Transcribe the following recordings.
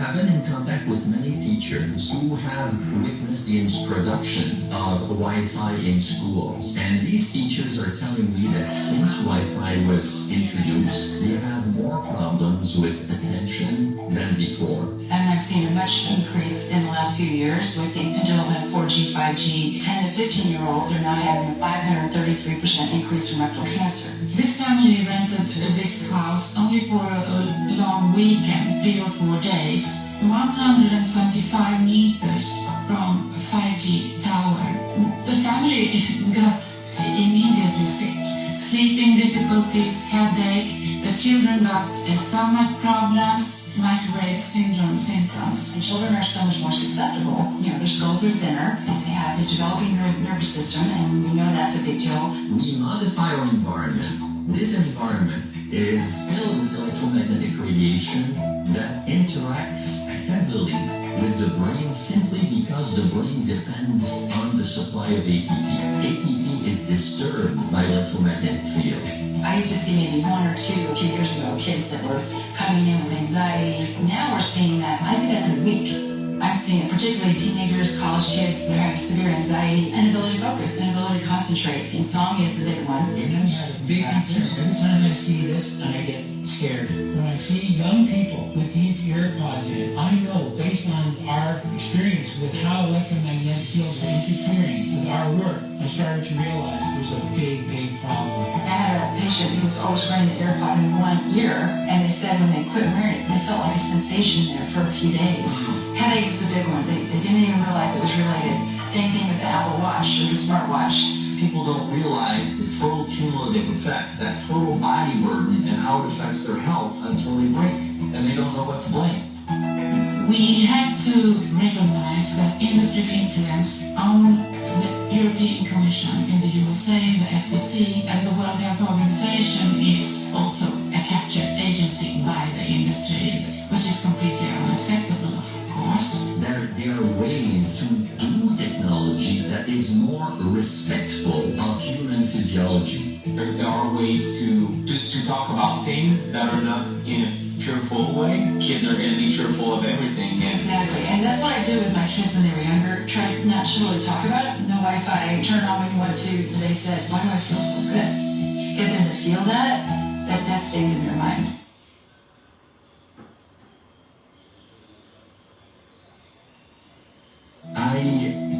have been in contact with many teachers who have witnessed the introduction of Wi-Fi in schools. And these teachers are telling me that since Wi-Fi was introduced, they have more problems with attention than before. And I've seen a much increase in the last few years with the development of 4G, 5G. 10 to 15-year-olds are now having a 533% increase in rectal cancer. This family rented this house only for a long weekend, 3 or 4 days, 125 meters from a 5G tower. The family got immediately sick. Sleeping difficulties, headache, the children got stomach problems, microwave syndrome symptoms. And children are so much more susceptible. Their skulls are thinner, and they have a developing nervous system, and we know that's a big deal. We modify our environment. This environment is filled with electromagnetic radiation that interacts heavily with the brain simply because the brain depends on the supply of ATP. ATP is disturbed by electromagnetic fields. I used to see maybe 1 or 2 a few years ago kids that were coming in with anxiety. Now we're seeing that. I see that every week. I'm seeing it, particularly teenagers, college kids, they're having severe anxiety, inability to focus, inability to concentrate. Insomnia is the big one. And I have a big concern every time I see this, and I get scared. When I see young people with these earpods in, I know based on our experience with how electromagnetic fields are interfering with our work, I started to realize there's a big, big problem. I had a patient who was always wearing the AirPod in one ear, and they said when they quit wearing it, they felt like a sensation there for a few days. Headaches is a big one. They didn't even realize it was related. Same thing with the Apple Watch or the smartwatch. People don't realize the total cumulative effect, that total body burden, and how it affects their health until they break, and they don't know what to blame. We have to recognize that industry's influence on the European Commission in the USA, the FCC, and the World Health Organization is also a captured agency by the industry, which is completely unacceptable, of course. There are ways to do technology that is more respectful of human physiology. There are ways to talk about things that are not in a fearful way. Kids are going to be fearful of everything. Exactly, and that's what I do with my kids when they were younger. Try not to really talk about it. No Wi-Fi, turn on when you want to. They said, why do I feel so good? Get them to feel that stays in their minds. I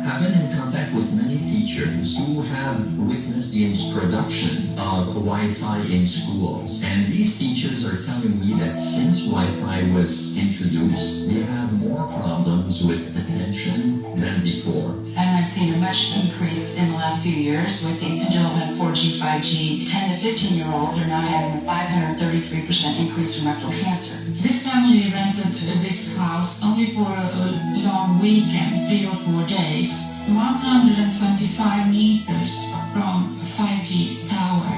have been in contact with many teachers who have witnessed the introduction of Wi-Fi in schools. And these teachers are telling me that since Wi-Fi was introduced, they have more problems with attention than before. And I've seen a much increase in the last few years with the development of 4G, 5G. 10 to 15-year-olds are now having a 533% increase in rectal cancer. This family rented this house only for a long weekend, 3 or 4 days, 125 meters from a 5G tower.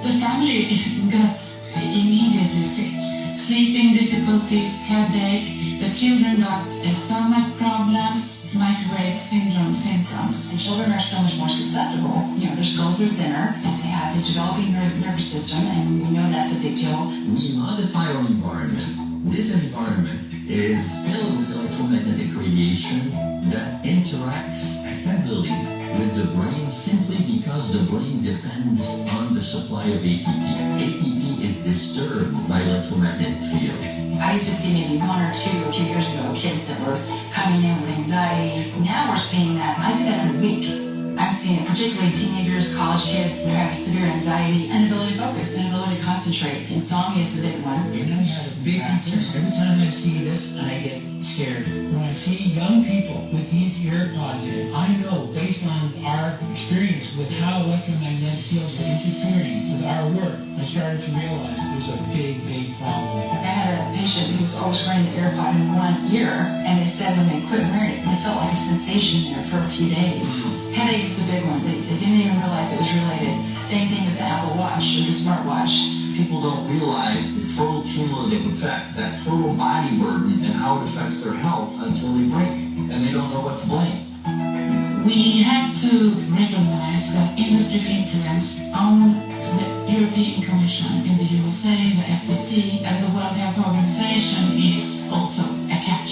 The family got immediately sick. Sleeping difficulties, headache, the children got stomach problems, microwave syndrome symptoms. And children are so much more susceptible. Their skulls are thinner, and they have a developing nervous system, and we know that's a big deal. We modify our environment. This environment is filled with electromagnetic radiation that interacts heavily with the brain simply because the brain depends on the supply of ATP. ATP is disturbed by electromagnetic fields. I used to see maybe 1 or 2 a few years ago kids that were coming in with anxiety. Now we're seeing that. I see that every week. I'm seeing it, particularly teenagers, college kids, they're having severe anxiety, inability to focus, inability to concentrate. Insomnia is the big one. And I have a big concern every time I see this, and I get scared. When I see young people with these earpods in, I know based on our experience with how electromagnetic fields are interfering with our work, I started to realize there's a big, big problem. I had a patient who was always wearing the AirPod in one ear, and they said when they quit wearing it, they felt like a sensation there for a few days. Headaches is a big one. They didn't even realize it was related. Same thing with the Apple Watch or the smartwatch. People don't realize the total cumulative effect, that total body burden, and how it affects their health until they break, and they don't know what to blame. We have to recognize that industry's influence on the European Commission in the USA, the FCC, and the World Health Organization is also a capture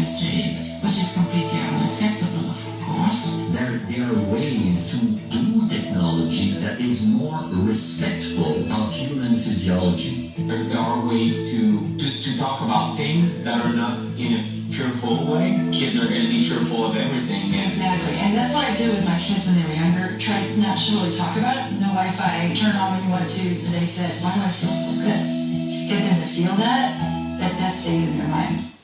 industry, which is completely unacceptable, of course. There are ways to do technology that is more respectful of human physiology. There are ways to talk about things that are not in a fearful way. Kids are gonna be fearful of everything, and Exactly, and that's what I did with my kids when they were younger. Try not to really talk about it. No Wi-Fi, turn on when you want to. They said, "Why do I feel so good?" Get them to feel that stays in their minds.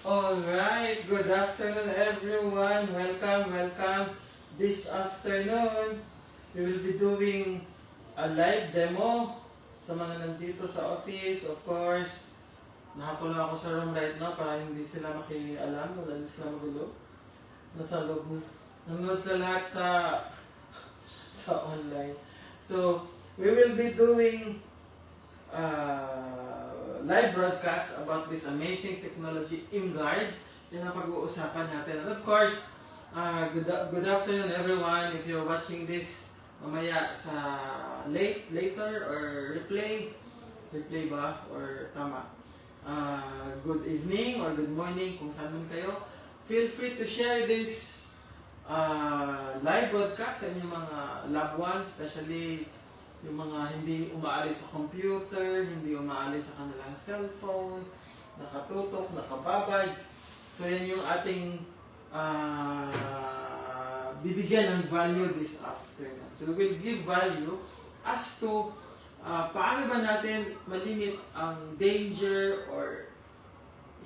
Alright, good afternoon everyone. Welcome. This afternoon, we will be doing a live demo sa mga nandito sa office. Of course, nakakulong ako sa room right now para hindi sila makialam, wala din sila magulo. Nasa loob, nanonood sila lahat sa online. So, we will be doing live broadcast about this amazing technology, ImGuard. Yan ang pag-uusapan natin. And of course, good afternoon everyone. If you're watching this mamaya sa later or replay ba or tama. Good evening or good morning kung saan man kayo. Feel free to share this live broadcast sa inyong mga loved ones, especially yung mga hindi umaalis sa computer, hindi umaalis sa kanilang cellphone, nakatutok, nakababay. So yan yung ating bibigyan ng value this afternoon. So we will give value as to paano ba natin malimit ang danger or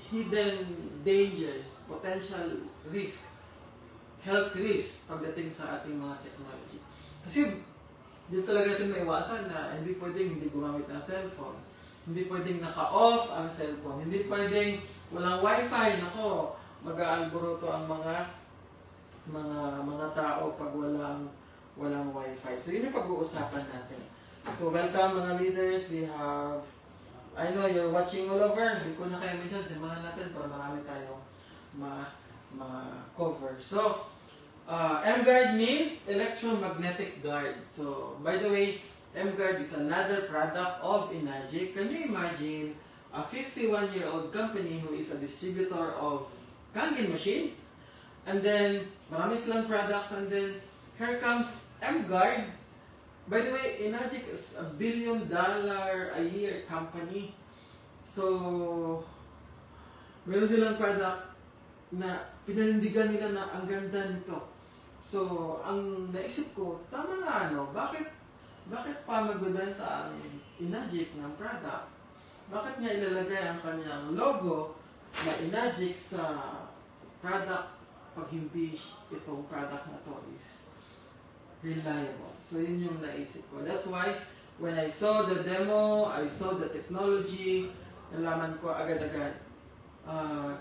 hidden dangers, potential risk, health risk pagdating sa ating mga technology. Kasi hindi talaga natin maiwasan na hindi pwedeng hindi gumamit ng cellphone. Hindi pwedeng naka-off ang cellphone. Hindi pwedeng walang wifi. Nako, mag-aalboroto ang mga tao pag walang wifi. So yun yung pag-uusapan natin. So welcome mga leaders. We have, I know you're watching all over. Hindi ko na kayo mention. Simahan natin para marami tayo ma-cover. So, M-Guard means electromagnetic guard. So, by the way, M-Guard is another product of Enagic. Can you imagine a 51-year-old company who is a distributor of Kangen machines? And then, marami silang products. And then, here comes M-Guard. By the way, Enagic is a $1 billion a year company. So, meron silang product na pinanindigan nila na ang ganda nito. So, ang naisip ko, tama nga bakit pa magbebenta ang Enagic ng product? Bakit niya ilalagay ang kanyang logo na Enagic sa product pag hindi itong product na to is reliable? So, yun yung naisip ko. That's why, when I saw the demo, I saw the technology, nalaman ko agad-agad.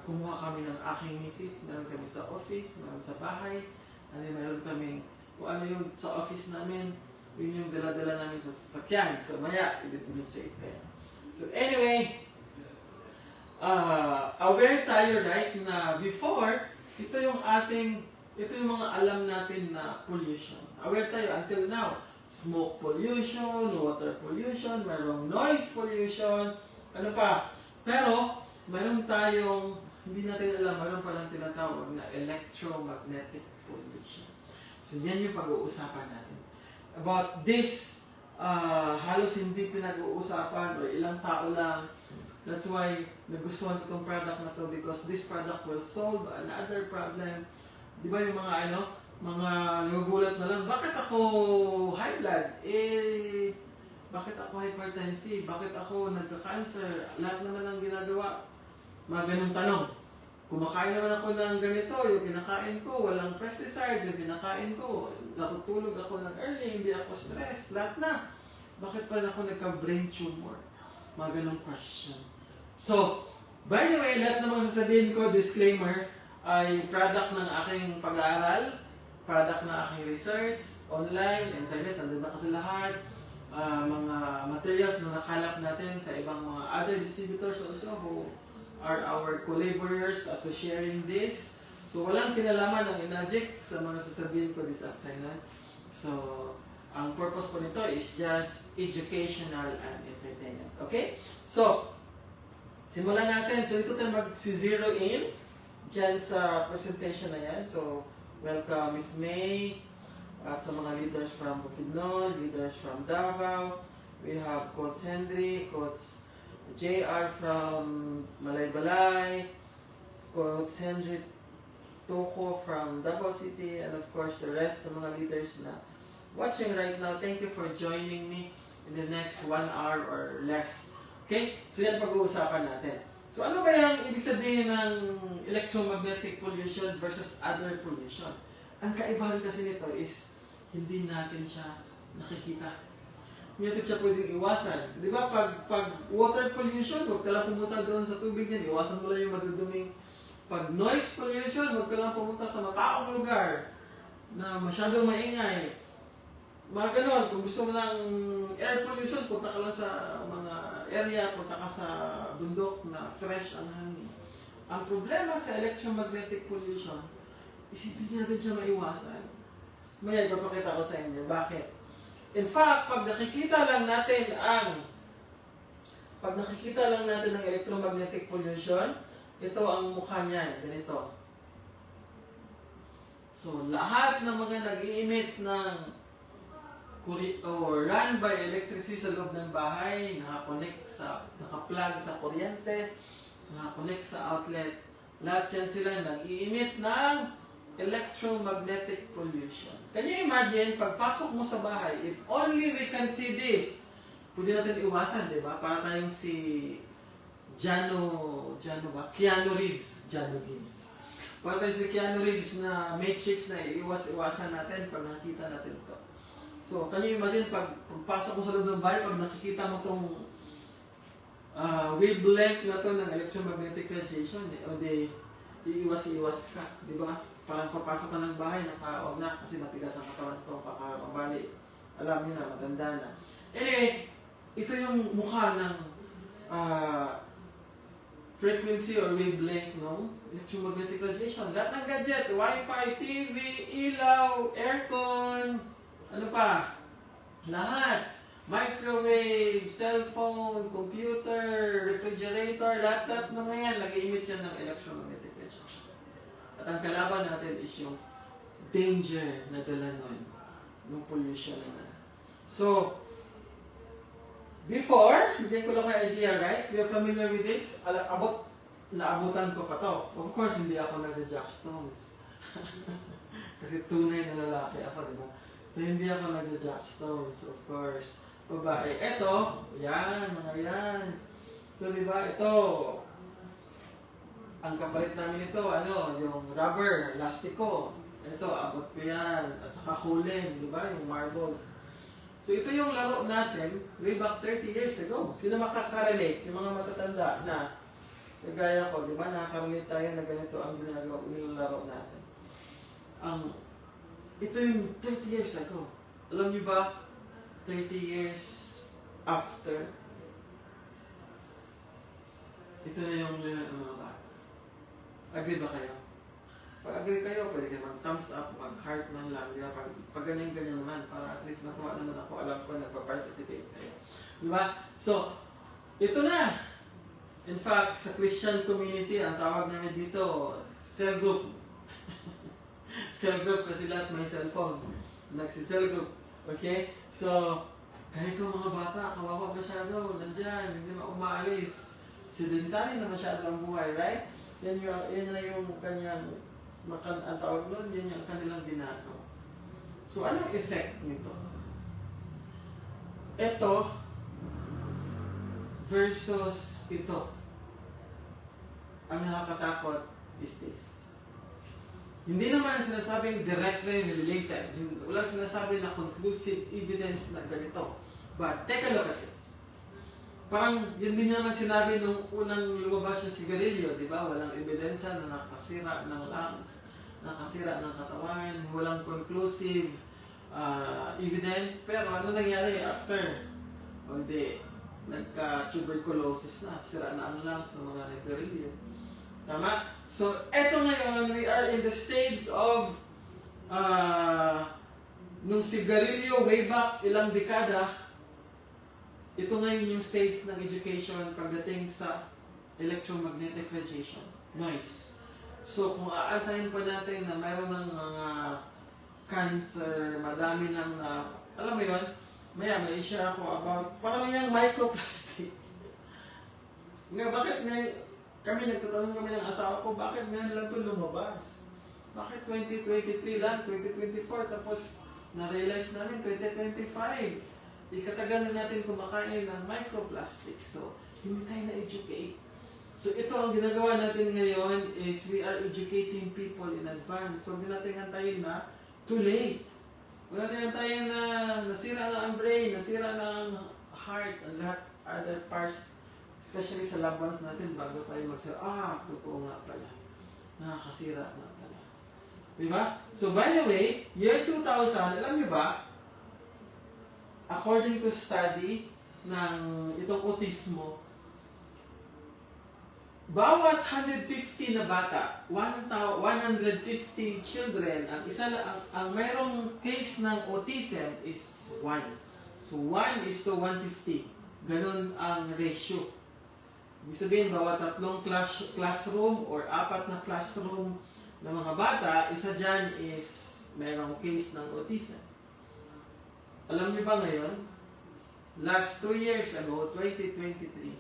Kumuha kami ng aking misis, meron kami sa office, meron sa bahay, and then meron kami, kung ano yung sa office namin, yun yung dala-dala namin sa sasakyan. So, maya, i-demonstrate kayo. So, anyway, aware tayo, right, na before, ito yung mga alam natin na pollution. Aware tayo until now. Smoke pollution, water pollution, mayroong noise pollution, ano pa. Pero, mayroon tayong, hindi natin alam, mayroon palang tinatawag na electromagnetic pollution. So, yan yung pag-uusapan natin. About this, halos hindi pinag-uusapan or ilang tao lang. That's why nagustuhan ko itong product na to because this product will solve another problem. Di ba yung mga mga nagugulat na lang, bakit ako high blood? Bakit ako hypertensive? Bakit ako nagka-cancer? Lahat naman ang ginagawa. Mga ganung tanong. Kumakain naman ako ng ganito, yung kinakain ko, walang pesticides, yung kinakain ko, natutulog ako ng early, hindi ako stress, lahat na. Bakit pa ako nagka-brain tumor? Mga ganung question. So, by the way, lahat ng mga sasabihin ko, disclaimer, ay product ng aking pag-aaral, product ng aking research, online, internet, nandun na kasi lahat, mga materials na nakalap natin sa ibang mga other distributors also who are our collaborators as to sharing this. So, walang kinalaman ng Enagic sa mga sasabihin ko this afternoon. So, ang purpose po nito is just educational and entertainment. Okay? So, simulan natin. So, ito tayo mag-zero in dyan sa presentation na yan. So, welcome Miss May at sa mga leaders from Bukidnon, leaders from Davao. We have Coach Henry, Coach JR from Malaybalay, Coach Henry Toko from Davao City, and of course the rest ng mga leaders na watching right now. Thank you for joining me in the next 1 hour or less. Okay? So yan pag-uusapan natin. So ano ba yung ibig sabihin ng electromagnetic pollution versus other pollution? Ang kaibahan kasi nito is hindi natin siya nakikita. Hindi natin siya pwedeng iwasan. Di ba pag water pollution, huwag ka lang pumunta doon sa tubig niyan. Iwasan mo lang yung maduduming. Pag noise pollution, huwag ka lang pumunta sa mataong lugar na masyadong maingay. Mga ganon, kung gusto mo ng air pollution, punta ka lang sa mga area, punta ka sa bundok na fresh ang hangin. Ang problema sa electromagnetic pollution is hindi natin siya maiwasan. Maya, ipapakita ko sa inyo. Bakit? In fact, pag nakikita lang natin ang electromagnetic pollution, ito ang mukha niya, ganito. So, lahat ng mga nag-i-emit ng run by electricity sa loob ng bahay, naka-plug sa kuryente, naka-connect sa outlet, lahat yan sila nag-i-emit ng electromagnetic pollution. Can you imagine, pagpasok mo sa bahay, if only we can see this, pwede natin iwasan, di ba? Para tayong si Keanu Reeves. Para tayong si Keanu Reeves na Matrix na iwas-iwasan natin pag nakita natin ito. So, can you imagine, pagpasok mo sa loob ng bahay, pag nakikita mo itong wavelength na to ng electromagnetic radiation, o di, iiwas-iwas ka, di ba? Parang papasok ka ng bahay, naka-huwag na kasi matigas ang katawan ko, baka mabali. Alam niyo na, matanda na. Anyway, ito yung mukha ng frequency or wavelength ng electromagnetic radiation. Lahat ng gadget, Wi-Fi, TV, ilaw, aircon, ano pa? Lahat. Microwave, cellphone, computer, refrigerator, lahat ng mga yan, nag-i-emit yan ng electromagnetic radiation. At ang kalaban natin is yung danger na dala nun, ng pollution na. So, before, bigyan ko lang kayo idea, right? You're familiar with this? Naabutan ko pa to. Of course, hindi ako nagja-jack stones. Kasi tunay na lalaki ako, di ba? So, hindi ako nagja-jack stones, of course. Babae, eto, yan, mga yan. So, di ba, ito, ang kapalit namin ito, yung rubber, lastiko. Ito, abot ko yan. At saka hulin, di ba, yung marbles. So, ito yung laro natin way back 30 years ago. Sino makaka-relate? Yung mga matatanda na kagaya ko, di ba, nakaka-relate tayo na ganito ang nilalaro natin. Ito yung 30 years ago. Alam niyo ba, 30 years after, ito na yung mga bata. Agree ba kayo? Pag agree kayo, pwede kayo mag-thumbs up, mag-heart man lang. Di ba? Pag ganyan-ganyan naman, para at least matuwa naman ako, alam ko nagpa-participate kayo. Di ba? So, ito na. In fact, sa Christian community, ang tawag namin dito, cell group. Cell group kasi lahat may cellphone. Nagsi-cell group. Okay? So, ganito mga bata, kawawa masyado, nandyan, hindi na umaalis. Sedentary na masyado ang buhay, right? Yan na yung kanyang, ang tawag nun, yan yung kanilang ginagawa. So, anong effect nito? Ito versus ito. Ang nakakatakot is this. Hindi naman sinasabing directly related. Wala sinasabi na conclusive evidence na ganito. But, take a look at this. Parang yun din naman sinabi nung unang lumabas yung sigarilyo, di ba? Walang ebidensya na nakasira ng lungs, nakasira ng katawan, walang conclusive evidence. Pero ano nangyari after? O di, nagka-tuberculosis na, sira na ang lungs ng mga sigarilyo. Tama? So, eto ngayon, we are in the stage of nung sigarilyo way back ilang dekada. Ito ngayon yung stage ng education pagdating sa electromagnetic radiation, noise. So, kung aantayin pa natin na mayroon ng mga cancer, madami ng, alam mo yun, may share ako about, parang yung microplastic. Nga, bakit ngayon, nagtatanong kami ng asawa ko, bakit ngayon lang ito lumabas? Bakit 2023 lang, 2024, tapos na-realize namin 2025. Ikatagal na natin kumakain ng microplastic. So, hindi tayo na-educate. So, ito ang ginagawa natin ngayon is we are educating people in advance. So, hindi natin antayin na too late. Huwag natin antayin na nasira na ang brain, nasira na ang heart, ang lahat other parts, especially sa loved ones natin bago tayo magsira. Totoo nga pala. Nakakasira nga pala. Diba? So, by the way, year 2000, alam niyo ba, according to study ng itong autismo, bawat 150 na bata, 150 children, ang mayroong case ng autism is 1. So 1 is to 150. Ganun ang ratio. Ibig sabihin, bawat 3 classroom or 4 na classroom ng mga bata, isa dyan is mayroong case ng autism. Alam niyo ba ngayon, last 2 years ago, 2023,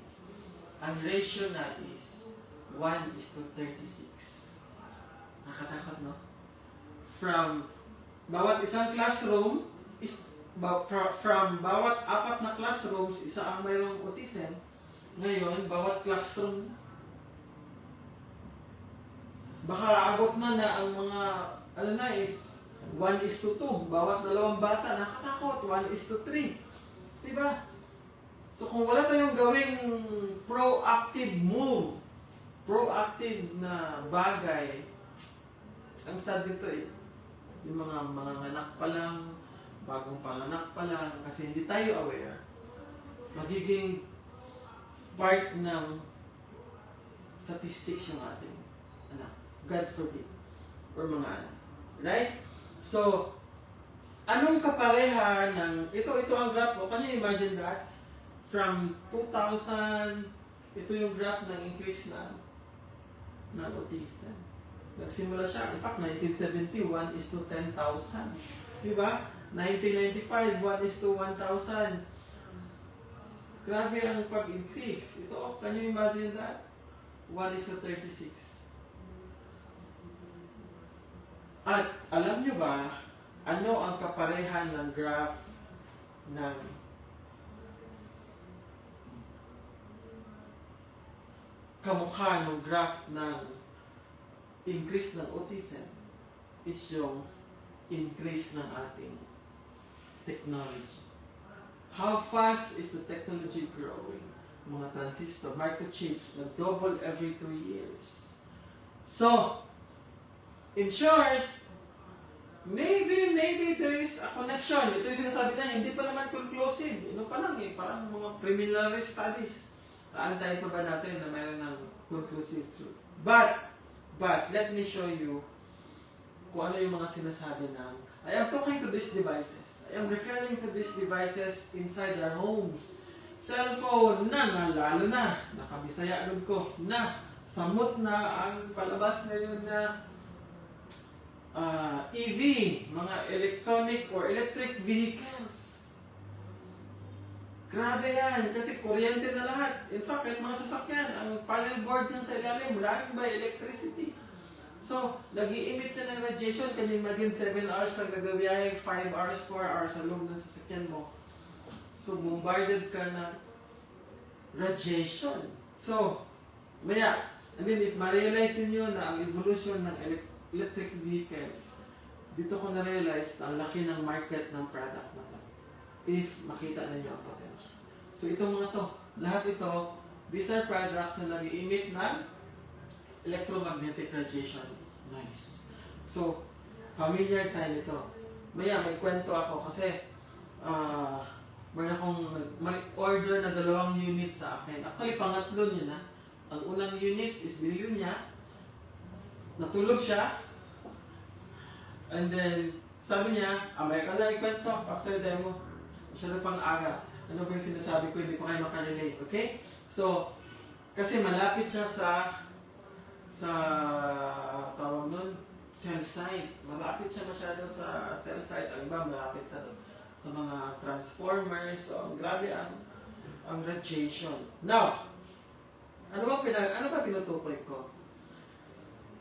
ang ratio na is 1:36. Nakatakot, no? From bawat isang classroom, from bawat 4 na classrooms, isa ang mayroong autism. Ngayon, bawat classroom, baka abot na ang mga, is 1:2. Bawat 2 bata, nakatakot, 1:3. Diba? So kung wala tayong gawing proactive move, proactive na bagay, ang sad dito yung mga anak pa lang, bagong panganak pa lang, kasi hindi tayo aware, magiging part ng statistics yung ating anak. God forbid. Or mga anak. Right? So, anong kapareha ng, ito ang graph, can you imagine that? From 2000, ito yung graph ng increase ng autism. Nagsimula siya, in fact, 1971 is to 10,000. Diba? 1995, 1 is to 1,000. Grabe ang pag-increase. Ito, can you imagine that? 1 is to 36. At alam nyo ba, ano ang kaparehan ng graph ng kamukha ng graph ng increase ng autism is yung increase ng ating technology. How fast is the technology growing? Mga transistor, microchips, nag-double every 2 years. So, in short, maybe there is a connection. Ito yung sinasabi na, hindi pa naman conclusive. Ano pa lang parang mga preliminary studies. Aantayin pa ba natin na mayroon ng conclusive truth? But, let me show you kung ano yung mga sinasabi ng, I am talking to these devices. I am referring to these devices inside our homes. Cellphone na, lalo na, nakabisaya agad ko, na, samot na ang palabas ngayon na EV, mga electronic or electric vehicles. Grabe yan, kasi kuryente na lahat. In fact, kahit mga sasakyan, ang panel board yan sa ilalim, running by electricity. So, nag-i-emit siya ng radiation, can you imagine 7 hours lang nagabiyahe, 5 hours, 4 hours sa loob ng sasakyan mo. So, bombarded ka na radiation. So, maya, and then if ma-realize niyo na ang evolution ng electric vehicle, dito ko na-realize na ang laki ng market ng product na to. If makita ninyo ang potential. So itong mga to, lahat ito, these are products na nag-emit ng electromagnetic radiation. Nice. So, familiar tayo nito. Maya, may kwento ako kasi may order na 2 units sa akin. Actually, pangatlo niya na. Ang unang unit is binili niya. Natulog siya. And then, sabi niya, may ka na ikwento after demo. Masyado pang aga. Ano ba yung sinasabi ko, hindi pa kayo makarelate. Okay? So, Kasi malapit siya sa tawag nun, cell site. Malapit siya masyado sa cell site. Ang iba malapit sa mga transformers. So, grabe ang radiation. Now, ano ba tinutukoy ko?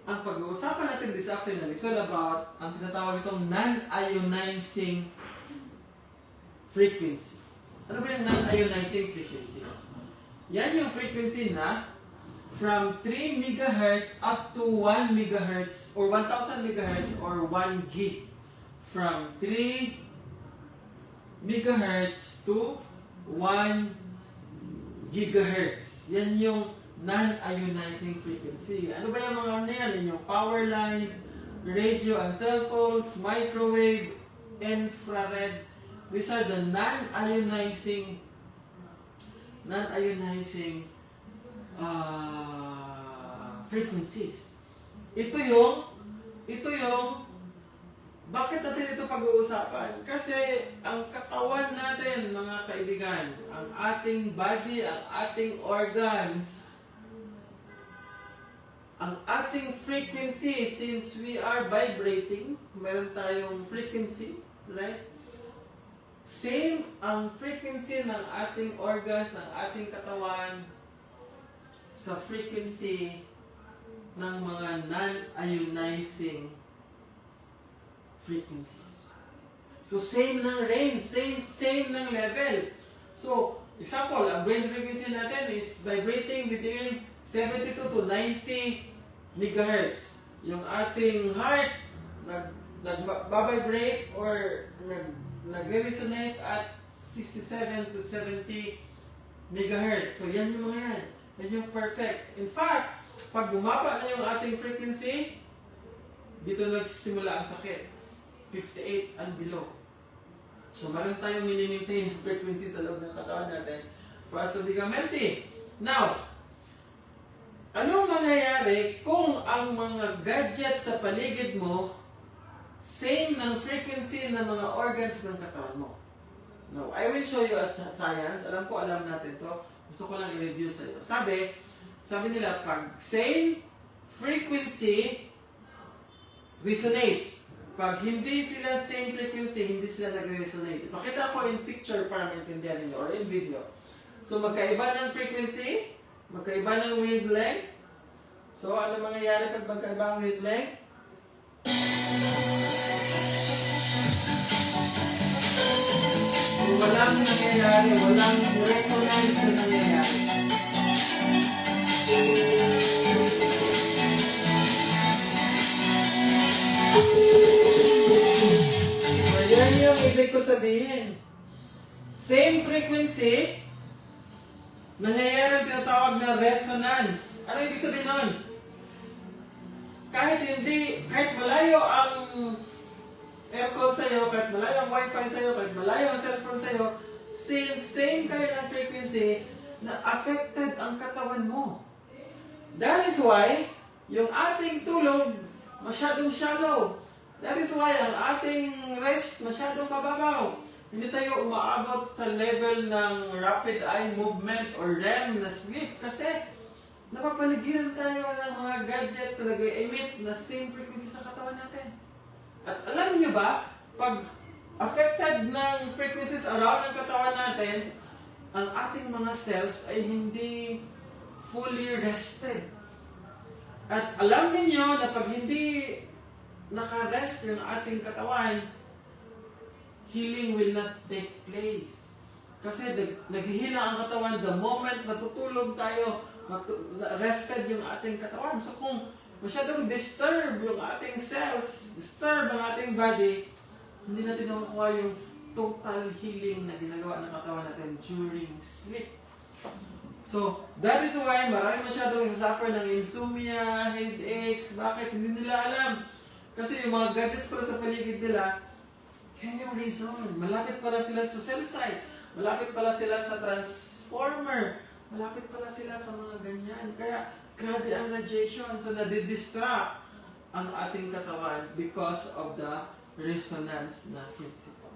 Ang pag-uusapan natin this afternoon is all about ang tinatawag itong non-ionizing frequency. Ano ba yung non-ionizing frequency? Yan yung frequency na from 3 MHz up to 1 MHz or 1,000 MHz or 1 gig. From 3 MHz to 1 GHz. Yan yung non-ionizing frequency. Ano ba yung mga ano yan? Yung power lines, radio and cell phones, microwave, infrared. These are the non-ionizing frequencies. Ito yung bakit natin ito pag-uusapan? Kasi ang katawan natin, mga kaibigan, ang ating body, ang ating organs, ang ating frequency, since we are vibrating, meron tayong frequency, right? Same ang frequency ng ating organs, ng ating katawan, sa frequency ng mga non-ionizing frequencies. So, same ng range, same ng level. So, example, ang brain frequency natin is vibrating between 72 to 90 megahertz. Yung ating heart nag-vibrate or nagre-resonate at 67 to 70 megahertz. So, yan yung mga yan. Yan yung perfect. In fact, pag bumaba na yung ating frequency, dito nagsisimula ang sakit. 58 and below. So, meron tayong mini-maintain frequency sa loob ng katawan natin for us to become healthy. Now, anong mangyayari kung ang mga gadgets sa paligid mo same ng frequency ng mga organs ng katawan mo? Now, I will show you as science. Alam natin to. Gusto ko lang i-review sa iyo. Sabi nila, pag same frequency resonates. Pag hindi sila same frequency, hindi sila nagre-resonate. Ipakita ko in picture para maintindihan niyo or in video. So, magkaiba ng frequency, magkaiba ng wavelength. So, ano mangyayari pag magkaiba ang wavelength? So, walang nangyayari, walang resonance na nangyayari. So, yan yung ibig ko sabihin. Same frequency, nangyayari ang tinatawag na resonance. Ano ibig sabihin nun? Kahit malayo ang aircon sa'yo, kahit malayo ang wifi sa'yo, kahit malayo ang cellphone sa'yo, since same kayo ng frequency, na affected ang katawan mo. That is why, yung ating tulog, masyadong shallow. That is why, ang ating rest, masyadong mababaw. Hindi tayo umaabot sa level ng rapid eye movement or REM na sleep kasi napapaligiran tayo ng mga gadgets na nag-emit na same frequency sa katawan natin. At alam niyo ba, pag affected ng frequencies around ng katawan natin, ang ating mga cells ay hindi fully rested. At alam niyo na pag hindi naka-rest yung ating katawan, healing will not take place. Kasi naghihina ang katawan the moment natutulog tayo, rested yung ating katawan. So kung masyadong disturb yung ating cells, disturb ang ating body, hindi natin nakukuha yung total healing na ginagawa ng katawan natin during sleep. So, that is why marami masyadong suffer ng insomnia, headaches. Bakit? Hindi nila alam. Kasi yung mga gadgets pala sa paligid nila, yan yung reason. Malapit pala sila sa cell site. Malapit pala sila sa transformer. Malapit pala sila sa mga ganyan. Kaya, grabe ang radiation. So, nadidistract ang ating katawan because of the resonance na principle.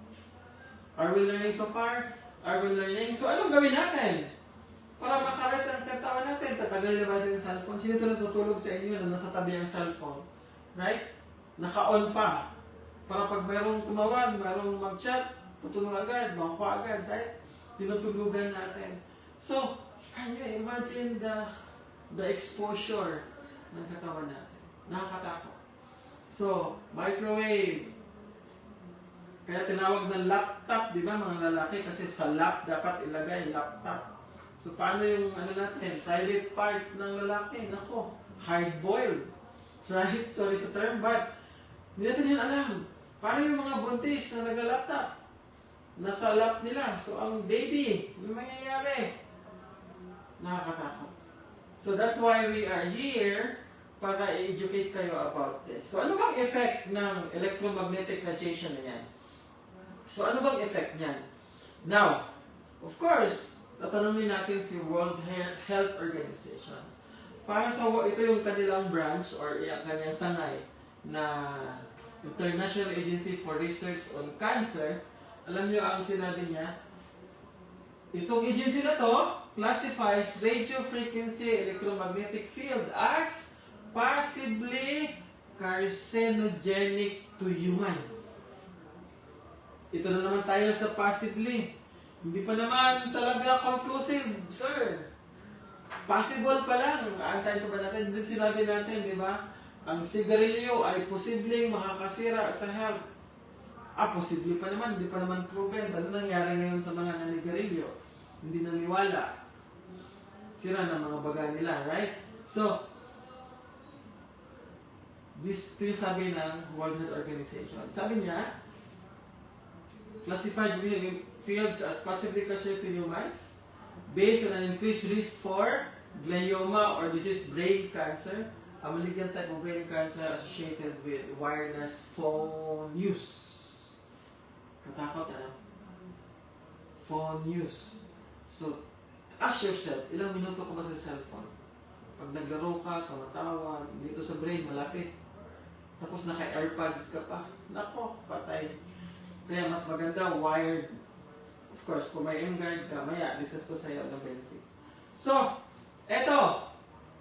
Are we learning so far? Are we learning? So, anong gawin natin? Para makares ang katawan natin, tatagal na ba natin yung cellphone? Sino ito natutulog sa inyo na nasa tabi ang cellphone? Right? Naka-on pa. Para pag mayroong tumawag, mayroong mag-chat, tutulog agad, makuha agad, right? Tinutulugan natin. So, can you imagine the exposure ng katawan natin? Nakakatakot. So, microwave. Kaya tinawag ng laptop, di ba mga lalaki? Kasi sa lap dapat ilagay, laptop. So, paano yung natin, private part ng lalaki? Nako, hard-boiled. Right? Sorry sa term, but hindi natin yun alam. Paano yung mga buntis na nagla-laptop? Nasa lap nila. So, ang baby, ano mangyayari? Nakakatakot. So, that's why we are here para i-educate kayo about this. So, ano bang effect ng electromagnetic radiation na yan? So, ano bang effect niyan? Now, of course, tatanungin natin si World Health Organization. Para sa ito yung kanilang branch or kanyang sangay na International Agency for Research on Cancer. Alam niyo ang sinabi niya? Itong agency na to classifies radio frequency electromagnetic field as possibly carcinogenic to human. Ito na naman tayo sa possibly. Hindi pa naman talaga conclusive, sir. Possible pa lang. Aantayin pa ba natin? Hindi sinabi natin, di ba? Ang sigarilyo ay posibleng makakasira sa health. Posible pa naman. Hindi pa naman proven. Ano nangyari ngayon sa mga nanigarilyo? Hindi naniwala. Sira ng mga baga nila, right? So, ito yung sabi ng World Health Organization. Sabi niya, classified fields as possibly carcinogenic to humans based on an increased risk for glioma or disease brain cancer, a malignant type of brain cancer associated with wireless phone use. Katakot, phone use. So, ask yourself, ilang minuto ka ba sa cellphone? Pag naglaro ka, tumatawag, dito sa brain, malapit. Tapos naka-AirPods ka pa. Nako, patay. Kaya mas maganda, wired. Of course, kung may M-Guard ka, maya, discuss ko sa iyo ng benefits. So, eto,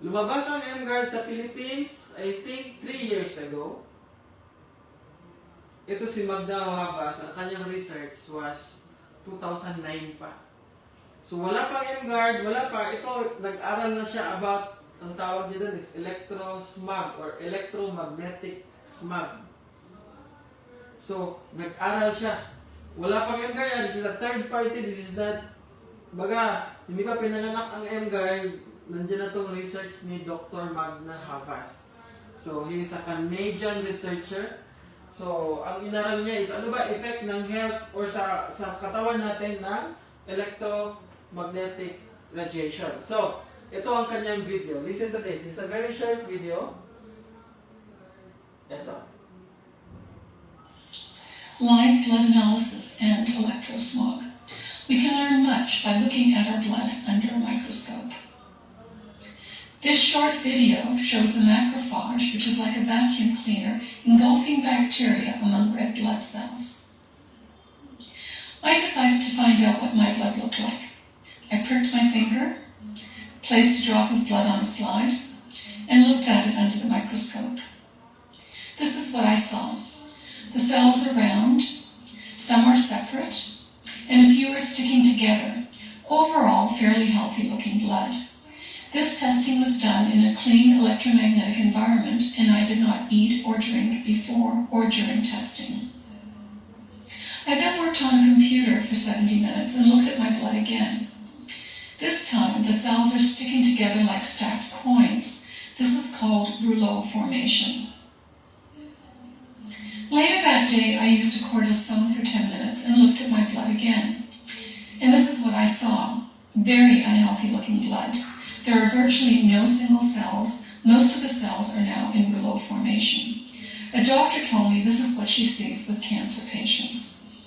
lumabas ang M-Guard sa Philippines, I think 3 years ago. Ito si Magda Habas, ang kanyang research was 2009 pa. So, wala pang M-Guard, wala pa. Ito, nag-aral na siya about, ang tawag niya doon is electrosmog or electromagnetic smog. So, nag-aral siya. Wala pang M-Guard. This is a third party. This is not, baga, hindi pa pinanganak ang M-Guard. Nandiyan na itong research ni Dr. Magda Havas. So, he is a Canadian researcher. So, ang inaral niya is, ano ba effect ng health or sa katawan natin ng electromagnetic radiation. So, ito ang kanyang video. Listen to this. It's a very short video. Ito. Live blood analysis and electrosmog. We can learn much by looking at our blood under a microscope. This short video shows a macrophage, which is like a vacuum cleaner, engulfing bacteria among red blood cells. I decided to find out what my blood looked like. I pricked my finger, placed a drop of blood on a slide, and looked at it under the microscope. This is what I saw. The cells are round, some are separate, and a few are sticking together. Overall, fairly healthy looking blood. This testing was done in a clean electromagnetic environment, and I did not eat or drink before or during testing. I then worked on a computer for 70 minutes and looked at my blood again. This time, the cells are sticking together like stacked coins. This is called rouleau formation. Later that day, I used a cordless phone for 10 minutes and looked at my blood again. And this is what I saw. Very unhealthy looking blood. There are virtually no single cells. Most of the cells are now in rouleau formation. A doctor told me this is what she sees with cancer patients.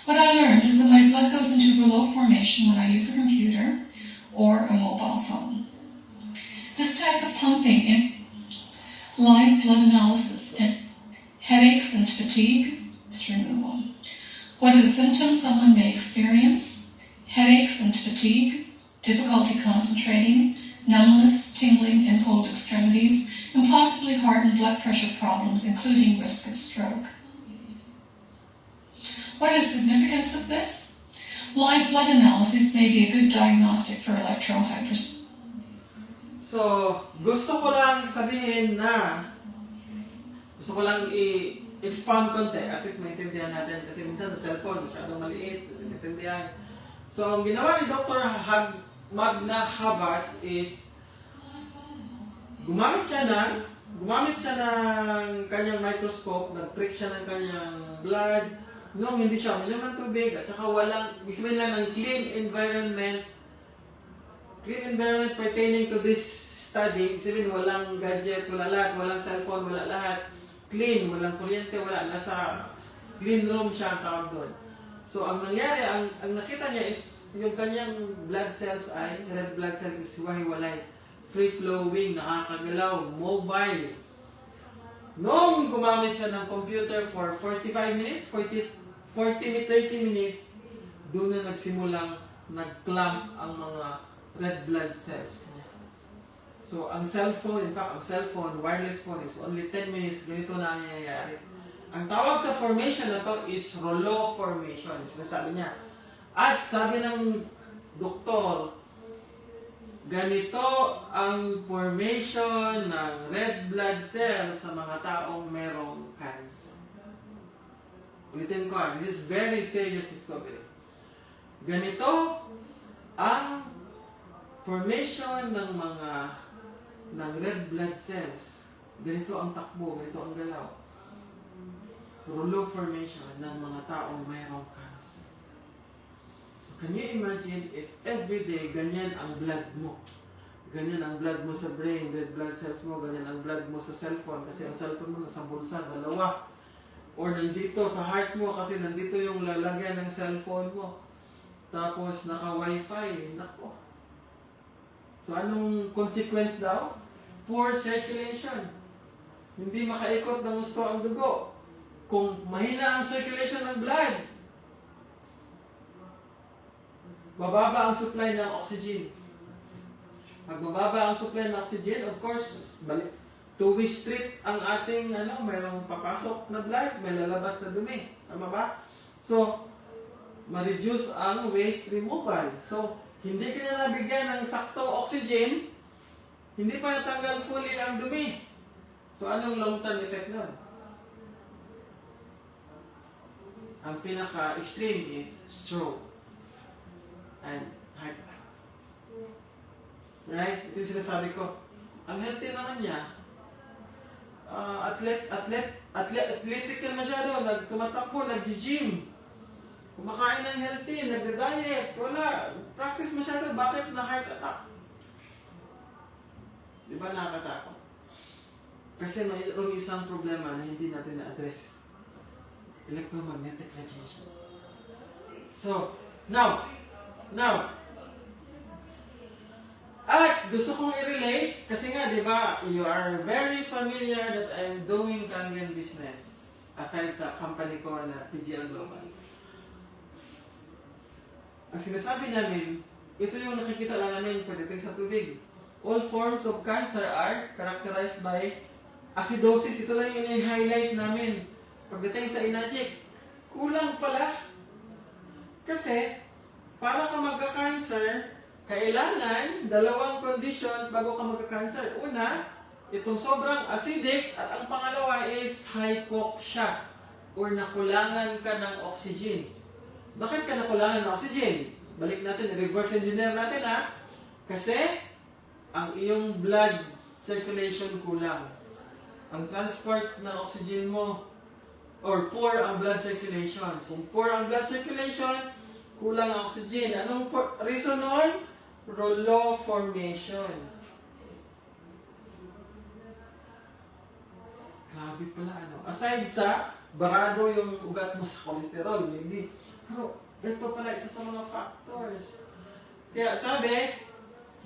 What I learned is that my blood goes into rouleau formation when I use a computer or a mobile phone. This type of pumping in live blood analysis and headaches and fatigue is removal. What are the symptoms someone may experience? headaches and fatigue, difficulty concentrating, numbness, tingling, and cold extremities, and possibly heart and blood pressure problems, including risk of stroke. What is the significance of this? Live blood analysis may be a good diagnostic for electrohypertension. So, gusto ko lang sabihin na gusto ko lang i-expand konti, at least maintindihan natin kasi minsan sa cellphone masyadong maliit, maintindihan. So, ang ginawa ni Dr. Magna Havas is gumamit siya ng kanyang microscope, nag-prick siya ng kanyang blood, nung hindi siya uminom ng tubig, at saka ibig lang ng clean environment pertaining to this study. Ibig sabihin, walang gadgets, wala lahat, walang cellphone, wala lahat. Clean, walang kuryente, wala. Nasa clean room siya ang tawag doon. So, ang nangyari, ang nakita niya is yung kanyang blood cells ay, red blood cells is hiwa-hiwalay, free-flowing, nakakagalaw, mobile. Noong gumamit siya ng computer for 45 minutes, 30 minutes, doon na nagsimulang nag-clamp ang mga red blood cells. So, ang cellphone, wireless phone is only 10 minutes, ganito na ang nangyayari. Ang tawag sa formation na to is rouleau formation, sinasabi niya. At sabi ng doktor, ganito ang formation ng red blood cells sa mga taong merong cancer. Ulitin ko, this is very serious discovery. Ganito ang formation ng red blood cells. Ganito ang takbo, ganito ang galaw. Rouleau formation ng mga taong mayroong cancer. So, can you imagine if every day ganyan ang blood mo? Ganyan ang blood mo sa brain, red blood cells mo, ganyan ang blood mo sa cellphone, kasi ang cellphone mo nasa bulsa, dalawa. Or nandito sa heart mo, kasi nandito yung lalagyan ng cellphone mo. Tapos naka-wifi, nako. So, anong consequence daw? Poor circulation. Hindi makaikot ng gusto ang dugo. Kung mahina ang circulation ng blood, bababa ang supply ng oxygen. Pag bababa ang supply ng oxygen, of course, two-way street ang ating, mayroong papasok na blood, may lalabas na dumi. Tama ba? So, ma-reduce ang waste removal. So, hindi ka na nabigyan ng saktong oxygen, hindi pa natanggal fully ang dumi. So, anong long-term effect nun? Ang pinaka-extreme is stroke and heart attack. Right? Ito yung sinasabi ko. Ang healthy naman niya, athletic masyado, tumatakbo, nag-gym, kumakain ng healthy, nagda-diet, wala, practice masyado, bakit na heart attack? Di ba nakakatakot? Kasi mayroong isang problema na hindi natin na-address. Electromagnetic radiation. So, now, at gusto kong i-relate, kasi nga, di ba, you are very familiar that I'm doing Kangen business aside sa company ko na PGL Global. Ang sinasabi namin, ito yung nakikita lang namin pagdating sa tubig. All forms of cancer are characterized by acidosis. Ito lang yung i-highlight namin. Pagdating sa inachik, kulang pala. Kasi, para ka magka-cancer, kailangan dalawang conditions bago ka magka-cancer. Una, itong sobrang acidic, at ang pangalawa is hypoxia or nakulangan ka ng oxygen. Bakit ka nakulangan ng oxygen? Balik natin, reverse engineer natin ha. Kasi, ang iyong blood circulation kulang. Ang transport ng oxygen mo, or poor ang blood circulation. So, poor ang blood circulation, kulang ang oxygen. Anong reason nun? Rouleau formation. Grabe pala, aside sa barado yung ugat mo sa cholesterol, maybe. Pero, ito pala isa sa mga factors. Kaya sabi,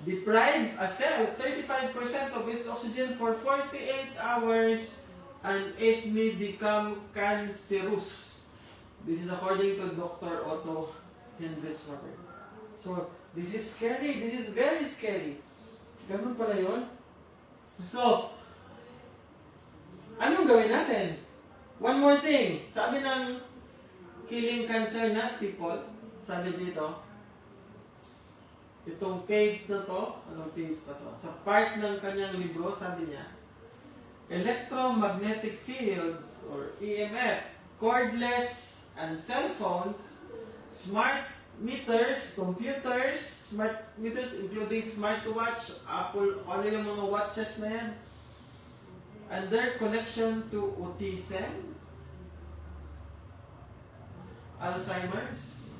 deprive a cell 35% of its oxygen for 48 hours and it may become cancerous. This is according to Dr. Otto Hendricks Robert. So, this is scary. This is very scary. Ganun pala yun. So, anong gawin natin? One more thing. Sabi ng Killing Cancer Not People, sabi dito, itong page na to, anong page na to? Sa part ng kanyang libro, sabi niya, electromagnetic fields or EMF, cordless and cell phones, smart meters, computers, smart meters including smartwatch, Apple, ano yung mga watches na yan, and their connection to autism, Alzheimer's,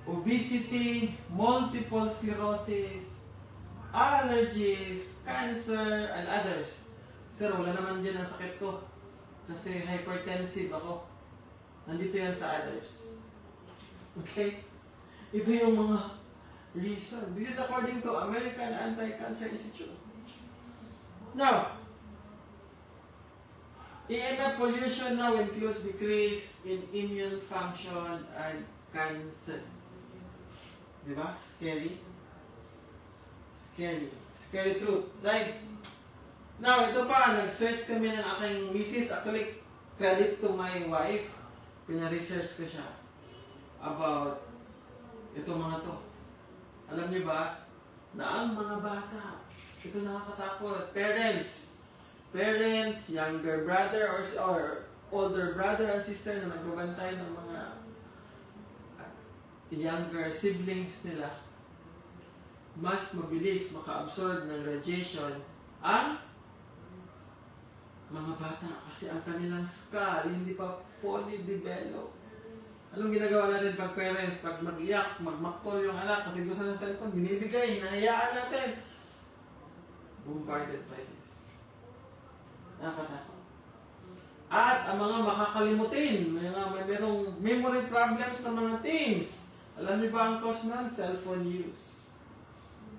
obesity, multiple sclerosis, allergies, cancer, and others. Sir, wala naman dyan ang sakit ko. Kasi hypertensive ako. Nandito yan sa others. Okay? Ito yung mga reason. This is according to American Anti-Cancer Institute. Now, EMF pollution now includes decrease in immune function and cancer. Diba? Scary. Scary. Scary truth. Right? Now, ito pa, nag-search kami ng aking misis. Actually, credit to my wife. Pina-research ko siya about itong mga to. Alam niyo ba, na ang mga bata, ito nakakatakot. Parents, younger brother or older brother and sister na nagbabantay ng mga younger siblings nila, mas mabilis maka-absorb ng radiation ang mga bata kasi ang kanilang skull hindi pa fully developed. Anong ginagawa natin pag parents, pag mag-iyak, magmaktol yung anak kasi gusto ng cellphone, binibigay, hinahayaan natin. Bombarded by this. Nakakatakot. At ang mga makakalimutin, mayroong memory problems ng mga teens. Alam niyo ba ang cause nun? Cellphone use.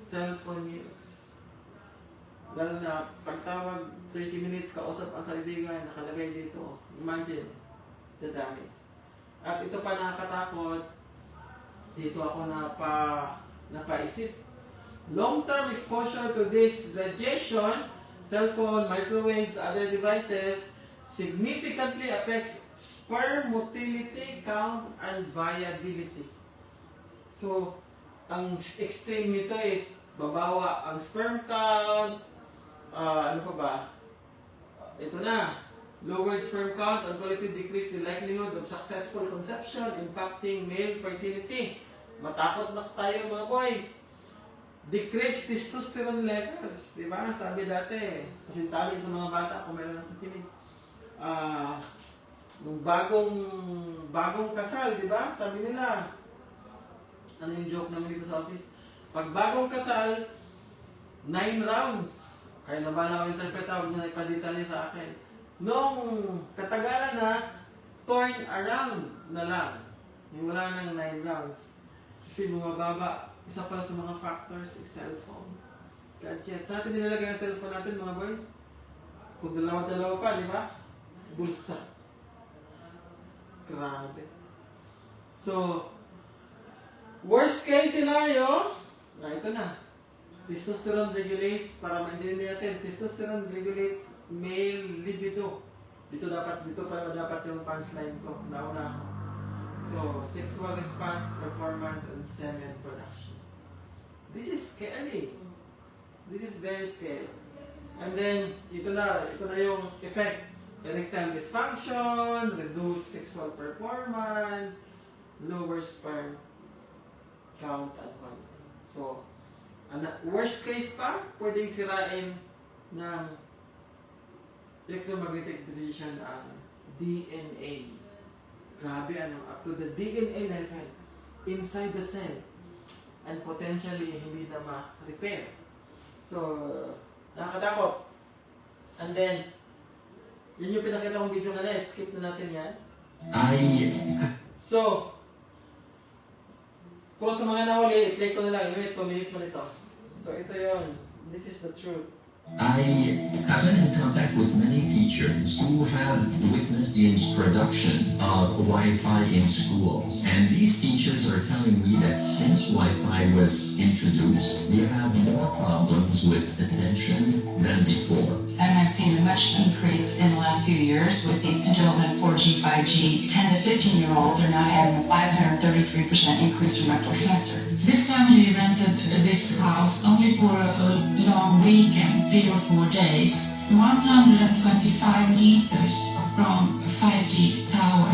Cellphone use. Lalo na pagtawag 30 minutes kausap ang kaibigan, nakalagay dito. Imagine the damage. At ito pa nakakatakot, dito ako napaisip. Long-term exposure to this radiation, cellphone, microwaves, other devices, significantly affects sperm motility, count, and viability. So, ang extreme nito is babawa ang sperm count, ano pa ba? Ito na, lower sperm count and quality decrease the likelihood of successful conception, impacting male fertility. Matakot na tayo mga boys. Decrease testosterone levels, di ba? Sabi dati, kasi tabi sa mga bata, kung meron nakikinig. Nung bagong kasal, di ba? Sabi nila, ano yung joke naman dito sa office? Pag bagong kasal, 9 rounds. Kaya na ba na ako interpreta, huwag na ipadetalye sa akin. Nung katagalan na, turn around na lang. Yung wala nang 9 rounds. Kasi bumababa. Isa pala sa mga factors is cellphone. Gadgets. Saan natin nilalagay ang cellphone natin mga boys? Kung dalawa-dalawa pa, di ba? Bulsa. Grabe. So, worst case scenario, ito na. Testosterone regulates, para maintindihan natin, testosterone regulates male libido. Dito pala dapat yung punchline ko. Nauna ako. So, sexual response, performance, and semen production. This is scary. This is very scary. And then, ito na yung effect. Erectile dysfunction, reduced sexual performance, lower sperm count, and quality. So, worst case pa, pwedeng sirain ng electromagnetic radiation ang DNA. Grabe up to the DNA level inside the cell and potentially hindi na ma-repair. So, nakakatakot. And then, yun yung pinakita kong video kanina, skip na natin yan. So, kung sa mga nahuli, i-play ko na lang, 2 minutes mo nito. So, ito yun. This is the truth. I have been in contact with many teachers who have witnessed the introduction of Wi-Fi in schools. And these teachers are telling me that since Wi-Fi was introduced, we have more problems with attention than before. And I've seen a much increase in the last few years with the development of 4G, 5G. 10 to 15-year-olds are now having a 533% increase in rectal cancer. This family rented this house only for a long weekend, 3 or 4 days. 125 meters from a 5G tower.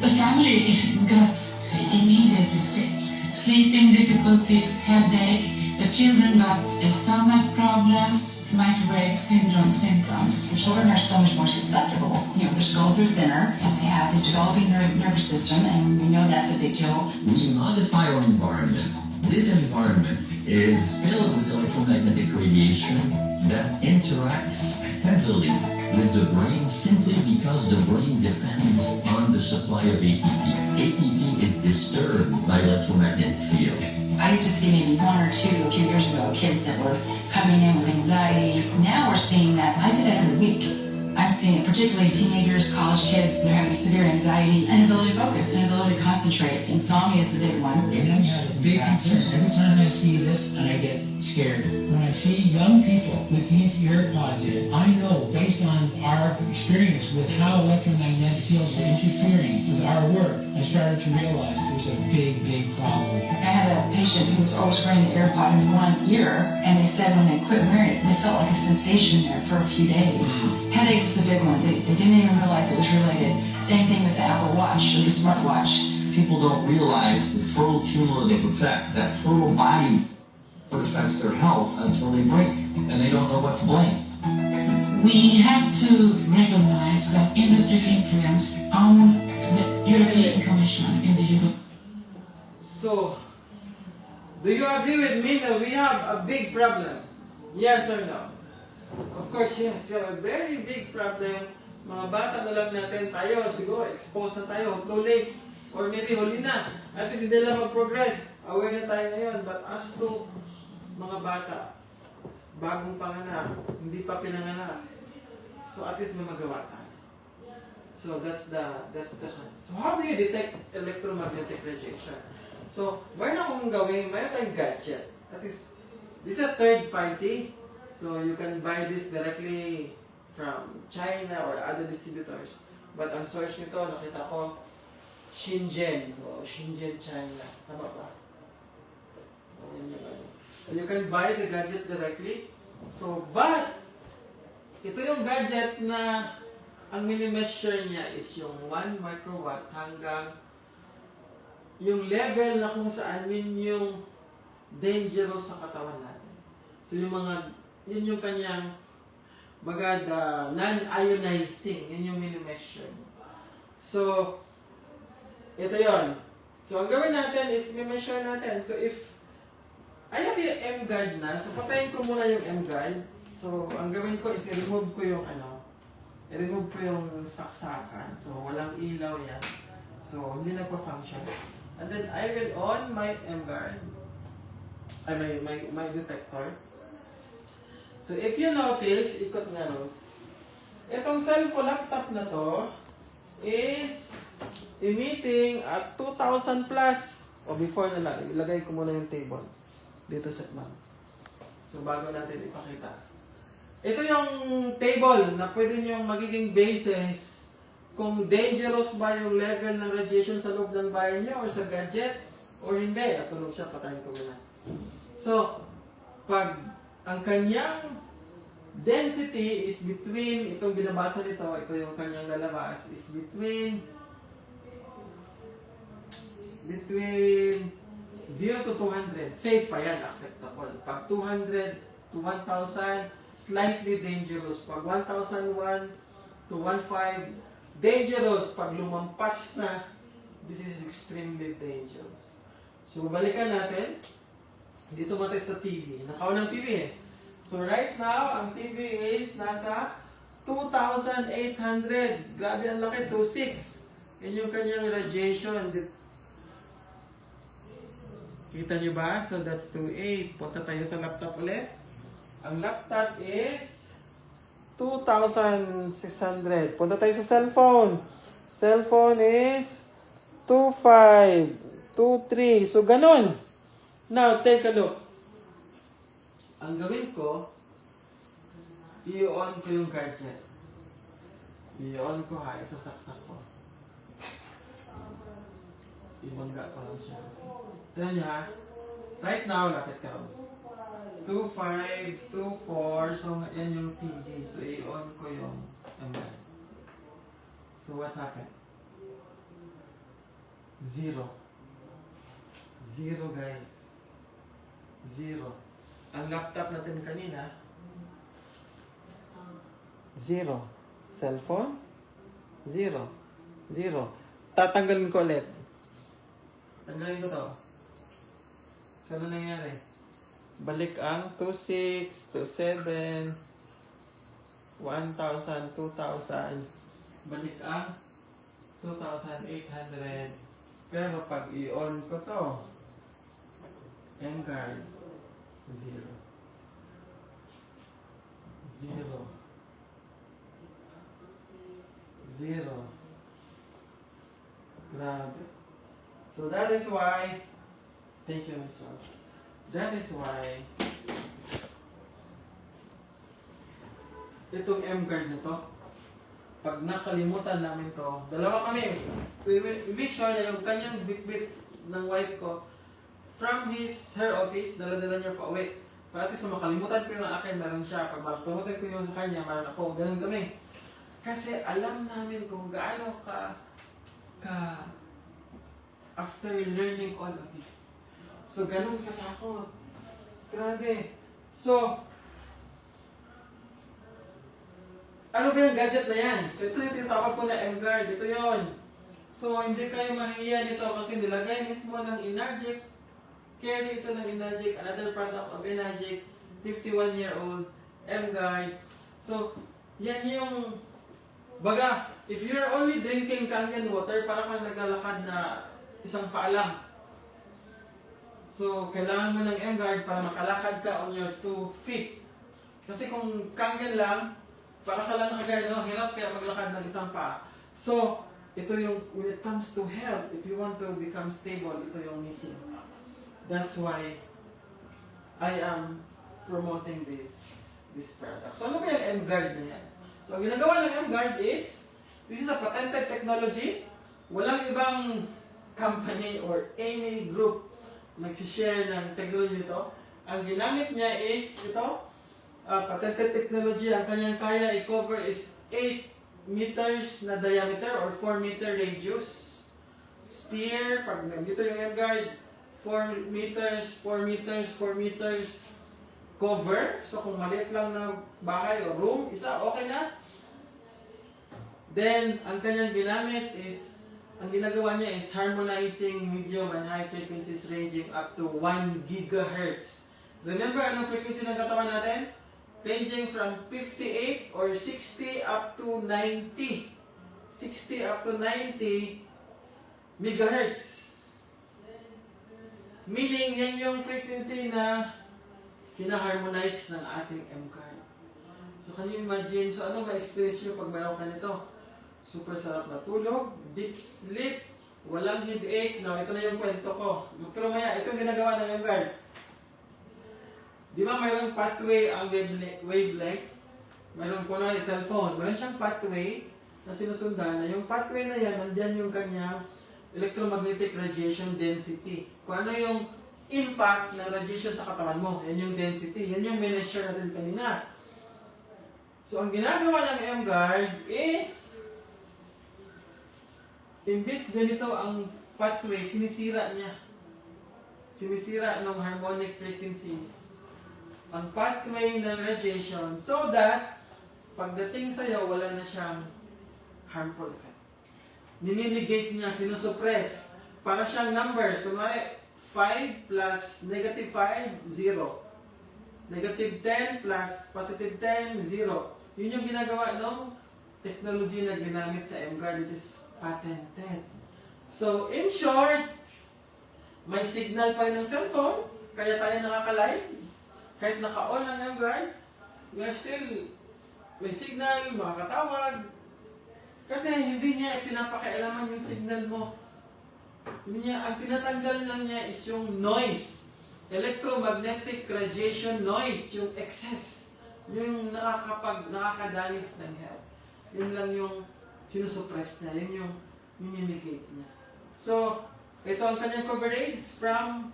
The family got immediately sick. Sleeping difficulties, headache. The children got stomach problems, microwave syndrome symptoms. The children are so much more susceptible. Their skulls are thinner, and they have this developing nervous system, and we know that's a big deal. We modify our environment. This environment is filled with electromagnetic radiation that interacts heavily with the brain simply because the brain depends on the supply of ATP. ATP is disturbed by electromagnetic fields. I used to see maybe 1 or 2 a few years ago, kids that were coming in with anxiety. Now we're seeing that, I see that every week. I'm seeing it, particularly teenagers, college kids, they're having severe anxiety, inability to focus, inability to concentrate. Insomnia is the big one. And I have a big concern every time I see this, and I get scared. When I see young people with these earpods in, I know, based on our experience with how electromagnetic fields are interfering with our work, I started to realize there's a big, big problem here. I had a patient who was always wearing the AirPod in one ear, and they said when they quit wearing it, they felt like a sensation there for a few days. Headaches is a big one. They didn't even realize it was related. Same thing with the Apple Watch or the smartwatch. People don't realize the total cumulative effect, that total body affects their health until they break, and they don't know what to blame. We have to recognize that industry's influence on the European Commission in the Europe. So, do you agree with me that we have a big problem? Yes or no? Of course, yes. We have a very big problem. Mga bata na lang natin tayo, siguro expose na tayo, too late. Or maybe huli na. At least hindi lang mag-progress. Aware na tayo ngayon. But as to mga bata, bagong panganak, hindi pa pinanganak. So at least may magawa tayo. So that's the so how do you detect electromagnetic radiation? So mayroon akong gawin, mayroon tayong gadget. That is, this is a third party. So you can buy this directly from China or other distributors. But ang source nito, nakita ko, Shenzhen, China. Tama ba? So you can buy the gadget directly. So, but, ito yung gadget na ang mini-measure niya is yung 1 microwatt hanggang yung level na kung saan yun yung dangerous sa katawan natin. So yung yun yung kanyang non-ionizing, yun yung mini-measure. So, ito yon. So, ang gawin natin is i-measure natin. So, if I have yung M-guard na, so patayin ko muna yung M-guard. So, ang gawin ko is i-remove ko yung i-remove ko yung saksakan. So, walang ilaw yan. So, hindi na po-function. And then, I will on my M-guard. My detector. So, if you notice, ikot nga Rose. Itong cellphone laptop na to is emitting at 2,000 plus. O before na lang, ilagay ko muna yung table dito sa ma'am. So, bago natin ipakita. Ito yung table na pwede nyo magiging basis kung dangerous ba yung level ng radiation sa loob ng bahay nyo or sa gadget or hindi. Natulog siya, patayin ko muna. So, pag ang kanyang density is between, itong binabasa nito, ito yung kanyang lalabas, is between 0 to 200. Safe pa yan, acceptable. Pag 200 to 1,000, slightly dangerous. Pag 1,001 to 1,500, dangerous. Pag lumampas na, this is extremely dangerous. So, balikan natin. Dito matest sa TV. Nakaw ng TV eh. So, right now, ang TV is nasa 2,800. Grabe ang laki, 2,600. Yan yung kanyang radiation. Kita nyo ba? So, that's 2,800. Punta tayo sa laptop ulit. Ang laptop is 2,600. Punta tayo sa cellphone. Cellphone is 2,500, 2,300. So, ganun. Now, take a look. Ang gawin ko, i-on ko yung gadget. I-on ko ha, isasaksak ko. Ibangga ko lang siya. Tignan nyo ha. Right now, lapit ka, Rose. 2,500, 2,400. So, yan yung TV. So, i-on ko yung So, what happened? 0. 0, guys. 0. Ang laptop natin kanina, 0. Cellphone, 0. 0. Tatanggalin ko ulit. Tanggalin ko to. So, ano nangyari? Balik ang 2,600, 2,700, 1,000, 2,000. Balik ang 2,800. Pero pag i-on ko to, M-card, 0. 0. 0. Grabe. So that is why, thank you, Ms. Rose. That is why, itong M-card na to, pag nakalimutan namin to, dalawa kami, we make sure na yung kanyang bit-bit ng wife ko, from her office, dala-dala niya pa uwi. Para at least na makalimutan ko yung akin, meron siya. Pag makalimutan ko yung sa kanya, meron ako. Ganun kami. Kasi alam namin kung gaano ka after learning all of this. So, ganun katakot. Grabe. So, ano ba yung gadget na yan? So, ito yung tinatawag ko na M-Guard. Ito yon. So, hindi kayo mahihiya nito kasi nilagay mismo ng Enagic. Carry ito ng Enagic, another product of Enagic, 51-year-old M-Guard. So, yan yung baga, if you're only drinking Kangen water, para kang naglalakad na isang paa lang. So, kailangan mo ng M-Guard para makalakad ka on your 2 feet. Kasi kung Kangen lang, para ka lang nakagaya, no? Hirap kaya maglakad ng isang paa. So, ito yung, when it comes to health, if you want to become stable, ito yung missing. That's why I am promoting this product. So, ano ba yung M-Guard na yan? So, ang ginagawa ng M-Guard is, this is a patented technology. Walang ibang company or any group nagsishare ng technology nito. Ang ginamit niya is, ito, patented technology. Ang kanyang kaya i-cover is 8 meters na diameter or 4 meter radius. Sphere, pag nandito yung M-Guard, 4 meters, 4 meters, 4 meters cover. So, kung maliit lang na bahay o room, isa, okay na. Then, ang kanyang ginamit is, ang ginagawa niya is harmonizing medium and high frequencies ranging up to 1 gigahertz. Remember, anong frequency ng katawan natin? Ranging from 58 or 60 up to 90. 60 up to 90 megahertz. Meaning, yan yung frequency na kina-harmonize ng ating M-Card. So, can you imagine? So, ano ma-experience nyo pag mayroon ka nito? Super sarap na tulog, deep sleep, walang headache. No, ito na yung kwento ko. Pero maya, ito yung ginagawa ng M-Card. Di ba mayroong pathway ang wavelength? Mayroong kunwari cellphone. Mayroon siyang pathway na sinusundan na yung pathway na yan, nandyan yung kanyang electromagnetic radiation density. Kung ano yung impact ng radiation sa katawan mo, yan yung density. Yan yung measure natin kanina. So, ang ginagawa ng M-Guard is, imbis ganito ang pathway, sinisira niya. Sinisira ng harmonic frequencies ang pathway ng radiation so that pagdating sa'yo, wala na siyang harmful effect. Nininegate niya, sinusuppress. Para siyang numbers. Kunwari, 5 plus negative 5, 0. Negative 10 plus positive 10, 0. Yun yung ginagawa ng technology na ginamit sa M-Guard, which is patented. So, in short, may signal pa rin ng cellphone, kaya tayo nakaka-live. Kahit naka-on ang M-Guard, you are still may signal, makakatawag. Kasi hindi niya ipinapakialaman yung signal mo. Hindi niya, ang tinatanggal lang niya is yung noise. Electromagnetic radiation noise, yung excess. Yung nakakadamage ng health. Yun lang yung sinusuppress niya. Yun yung mimimicate niya. So, ito ang kanyang coverage from,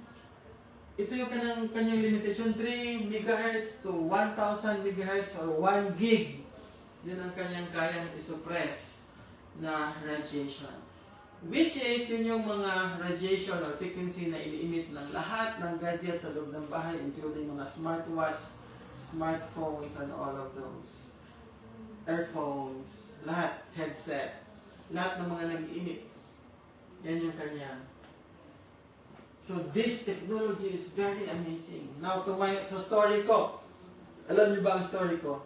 ito yung kanyang limitation, 3 MHz to 1,000 MHz or 1 gig. Yun ang kanyang kayang isuppress na radiation. Which is, yun yung mga radiation or frequency na ini-emit ng lahat ng gadgets sa loob ng bahay, including mga smartwatch, smartphones, and all of those. Earphones, lahat, headset, lahat ng mga nag-emit. Yan yung kanya. So this technology is very amazing. Now, sa story ko, alam niyo ba ang story ko?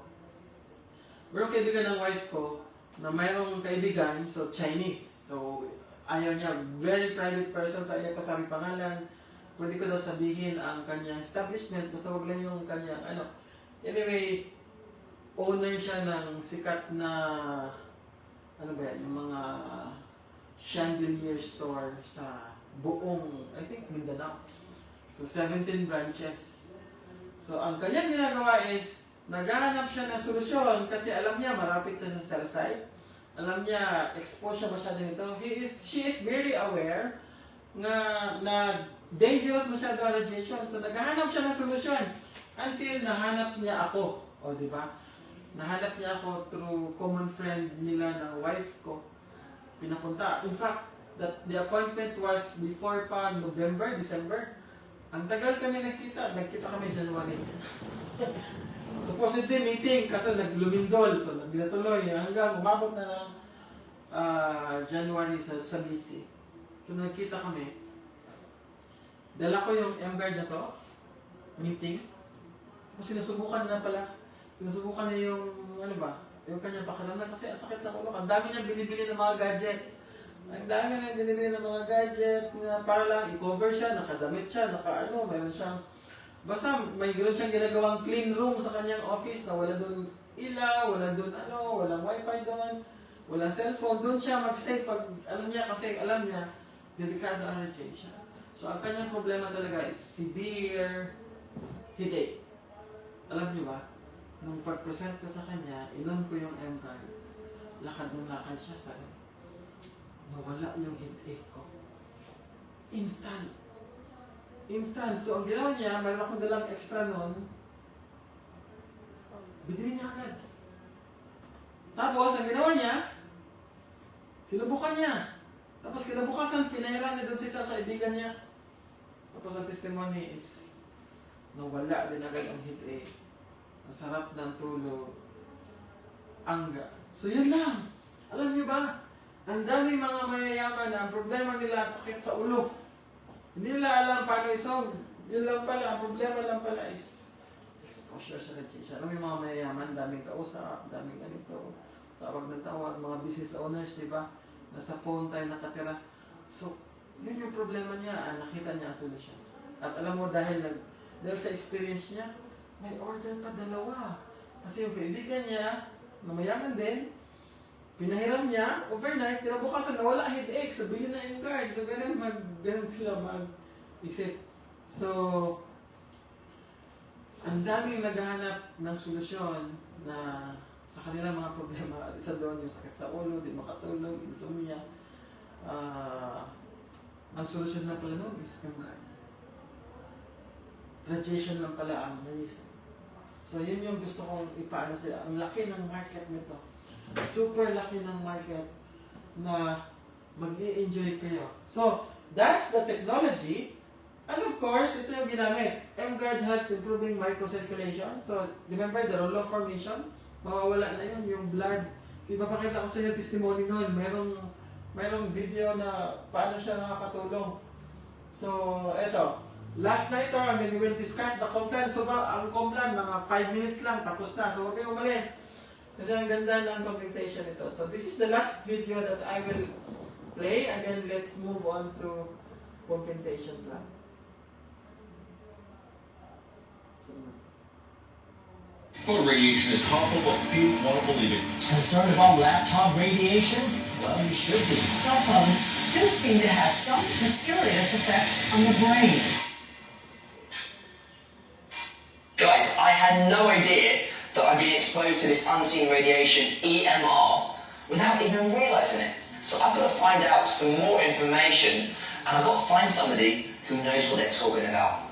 Merong kaibigan ng wife ko na mayroong kaibigan, so Chinese. So, ayaw niya, very private person, so ayaw pa sabi pangalan. Pwede ko daw sabihin ang kanyang establishment, basta wag lang yung kanyang ano. Anyway, owner siya ng sikat na, ano ba yan, yung mga chandelier store sa buong, I think, Mindanao. So, 17 branches. So, ang kanyang ginagawa is, naghahanap siya ng solusyon kasi alam niya marapit siya sa cell site. Alam niya exposed siya masyado nito. She is very aware na dangerous masyado ang radiation. So naghahanap siya ng solusyon until nahanap niya ako. O di ba? Nahanap niya ako through common friend nila ng wife ko. Pinapunta. In fact, the appointment was before pa November, December. Ang tagal kami nagkita. Nagkita kami January. Supposedly meeting kasi naglumindol, so nagbilatuloy hanggang umabot na ng January sa BC. So nagkita kami. Dala ko yung M-Guard na to, meeting. Tapos sinusubukan na pala. Sinusubukan niya yung, ano ba, yung kanyang pakiramdam kasi ang sakit ng ulo. Ang dami niya binibili ng mga gadgets. Ang dami niya binibili ng mga gadgets na para lang i-cover siya, nakadamit siya, mayroon siyang basta may gano'n siyang ginagawang clean room sa kanyang office na wala doon ilaw, wala doon walang wifi doon, walang cellphone. Doon siya magstay pag niya kasi alam niya, delikado ang radiation. So ang kanyang problema talaga is severe headache. Alam niyo ba, nung pag-present ko sa kanya, inon ko yung M-Guard. Lakad ng lakad siya sa nawala yung headache ko. Instant. So, ang ginawa niya, mayroon akong dalang extra nun, binili niya agad. Tapos, ang ginawa niya, sinubukan niya. Tapos, kinabukasan, pinahiram niya doon sa isang kaibigan niya. Tapos, ang testimony is, nawala din agad ang headache. Ang sarap ng tulog. Angga. So, yun lang. Alam niyo ba, ang daming mga mayayaman na ang problema nila sakit sa ulo. Hindi nila alam paano isolve. Yun lang pala, ang problema lang pala is exposure sa radiation. Alam yung mga mayayaman, daming kausap, daming ganito, tawag ng tawag, mga business owners, di ba? Nasa phone tayo nakatira. So, yun yung problema niya, nakita niya ang solusyon. At alam mo, dahil sa experience niya, may order pa 2. Kasi yung kaibigan niya, na mayaman din, pinahiram niya, overnight, kinabukasan nawala headache, so bilhin na yung guard. So ganun sila mag-isip. So, ang daming naghahanap ng solusyon na sa kanilang mga problema. Isa doon yung sakit sa ulo, di makatulog, insomnia. Ang solusyon na pala noon is M-Guard. Radiation lang pala ang reason. So yun yung gusto kong ipaano sila. Ang laki ng market nito. Super laki ng market na mag-i-enjoy kayo. So, that's the technology. And of course, ito yung ginamit. M-Guard helps improving microcirculation. So, remember the roll of formation? Mawawala na yun, yung blood. So, ipapakita ko sa inyo testimony nun. Mayroong video na paano siya nakakatulong. So, eto. Last na ito, and then we will discuss the Complan. So, ang Complan, mga 5 minutes lang, tapos na. So, huwag kayong umalis. Kasi ang ganda ng compensation ito. So, this is the last video that I will play, and then let's move on to compensation plan. So, Photoradiation is harmful, but few want to believe it. Concerned about laptop radiation? Well, you should be. Cell phones do seem to have some mysterious effect on the brain. Guys, I had no idea that I'd be exposed to this unseen radiation, EMR, without even realising it. So I've got to find out some more information, and I've got to find somebody who knows what they're talking about.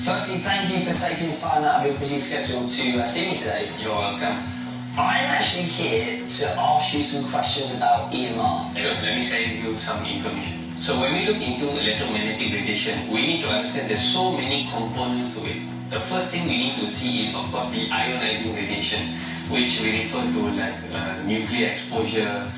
Firstly, thank you for taking time out of your busy schedule to see me today. You're welcome. I'm actually here to ask you some questions about EMR. Sure, let me share you some information. So when we look into electromagnetic radiation, we need to understand there's so many components to it. The first thing we need to see is, of course, the ionizing radiation, which we refer to like nuclear exposure,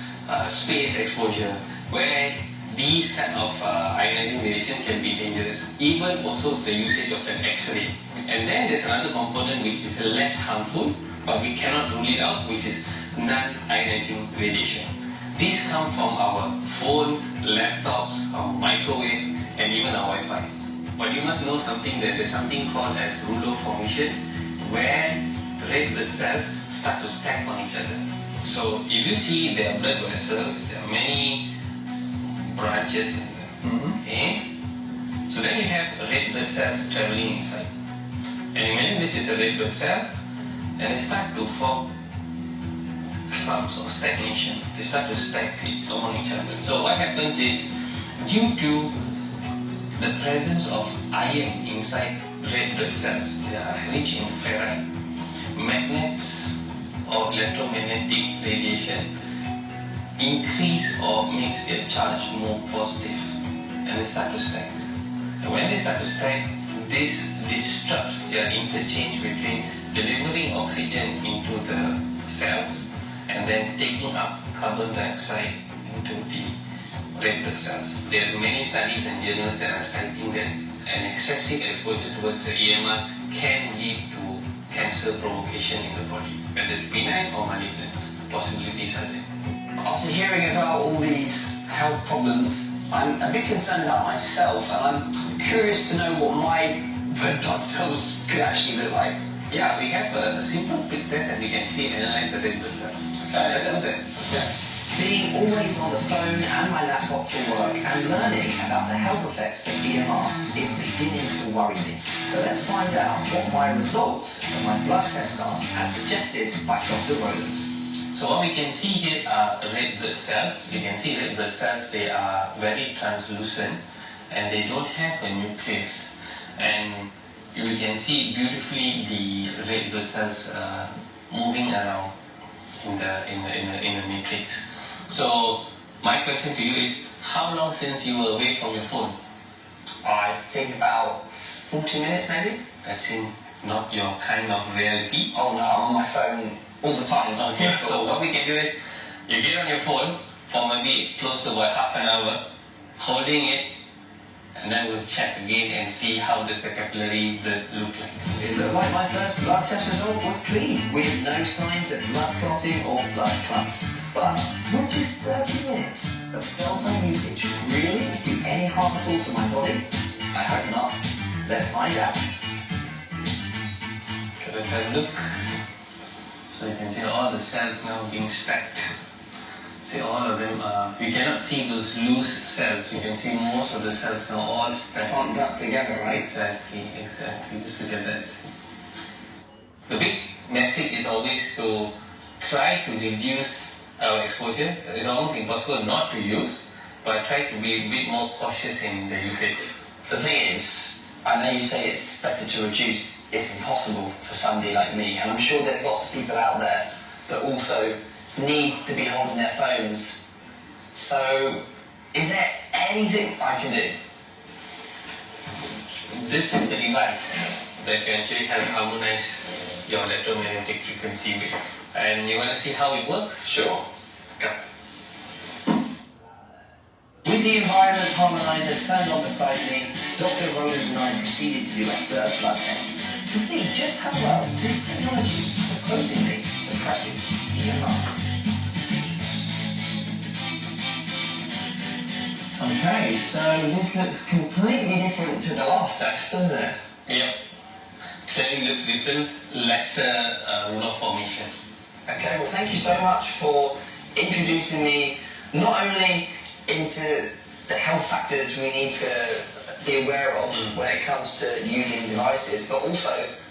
space exposure, where these kind of ionizing radiation can be dangerous, even also the usage of an X-ray. And then there's another component which is less harmful, but we cannot rule it out, which is non-ionizing radiation. These come from our phones, laptops, our microwave, and even our Wi-Fi. But you must know something, that there's something called as Rudolph formation, where red blood cells start to stack on each other. So if you see their blood vessels, there are many branches in them. Okay? So then you have red blood cells traveling inside. And imagine this is a red blood cell, and they start to form clumps or stagnation. They start to stack it among each other. So what happens is, due to the presence of iron inside red blood cells, they are rich in ferrite. Magnets or electromagnetic radiation increase or makes their charge more positive, and they start to stack. And when they start to stack, this disrupts their interchange between delivering oxygen into the cells and then taking up carbon dioxide into the red blood cells. There are many studies and journals that are citing that an excessive exposure towards the EMR can lead to cancer provocation in the body, whether it's benign or malignant. Possibilities are there. After hearing about all these health problems, I'm a bit concerned about myself, and I'm curious to know what my red blood cells could actually look like. Yeah, we have a simple quick test, and we can see and analyze the red blood cells. Okay, let's go. Being always on the phone and my laptop for work and learning about the health effects of EMR is beginning to worry me. So let's find out what my results of my blood tests are, as suggested by Dr. Rowland. So what we can see here are red blood cells. You can see red blood cells, they are very translucent and they don't have a nucleus. And you can see beautifully the red blood cells moving around in the matrix. So my question to you is, how long since you were away from your phone? I think about 40 minutes maybe. That's not your kind of reality. Oh no, I'm on my phone all the time. Okay, so what we can do is, you get on your phone for maybe close to about half an hour, holding it, and then we'll check again and see how does the capillary blood look like. It looked like my first blood test result was clean, with no signs of blood clotting or blood clumps. But will just 30 minutes of cell phone usage really do any harm at all to my body? I hope not. Let's find out. Okay, let's have a look. So you can see all the cells now being stacked. See, all of them are, you cannot see those loose cells. You can see most of the cells now all stacked. Clumped up together, right? Exactly. Just look at that. The big message is always to try to reduce our exposure. It's almost impossible not to use, but try to be a bit more cautious in the usage. The thing is, I know you say it's better to reduce. It's impossible for somebody like me, and I'm sure there's lots of people out there that also need to be holding their phones. So, is there anything I can do? This is the device that can actually help harmonize your electromagnetic frequency wave. And you want to see how it works? Sure. Come. With the environment harmonizer turned on beside me, Dr. Rowland and I proceeded to do a third blood test to see just how well this technology supposedly suppresses EMR. Okay, so this looks completely different to the last test, doesn't it? Yep. sharing looks different, lesser formation. Okay, well, thank you so much for introducing me not only into the health factors we need to be aware of when it comes to using devices, but also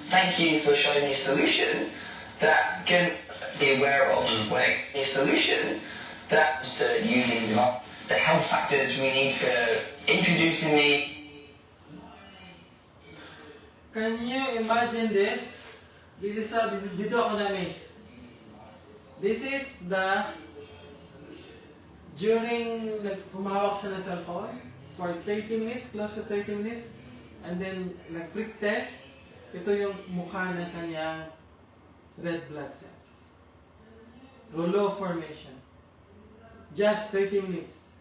thank you for showing me a solution that can be aware of when it a solution that using the health factors we need to introducing me. Can you imagine this? Dito ako na-amaze. This is during humawak siya ng cellphone for 30 minutes, close to 30 minutes, and then nag-prick test. Ito yung mukha ng kanyang red blood cells. Rouleau formation. Just 30 minutes.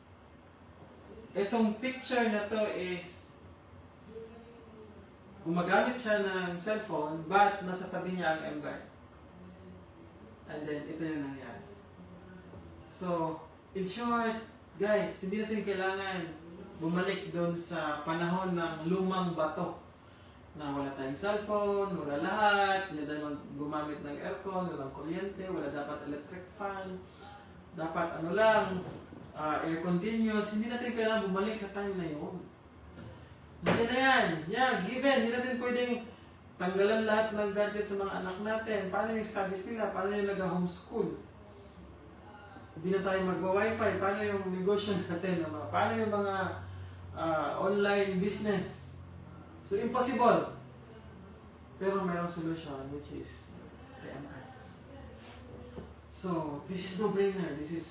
Itong picture na to is gumagamit siya ng cellphone but nasa tabi niya ang MGuard. And then ito yung nangyari. So, in short, guys, hindi natin kailangan bumalik doon sa panahon ng lumang bato na wala tayong cellphone, wala lahat, hindi tayo gumamit ng aircon, walang kuryente, wala dapat electric fan, dapat air continuous. Hindi natin kailangan bumalik sa time na yun. Nandiyan na yan. Yeah, given. Hindi natin pwedeng tanggalan lahat ng gadget sa mga anak natin. Paano yung studies nila? Paano yung nag-homeschool? Hindi na tayo magwa-wifi. Paano yung negosyo natin? Paano yung mga online business? So, impossible. Pero mayroong solution, which is the MCAT. So, this is no-brainer. This is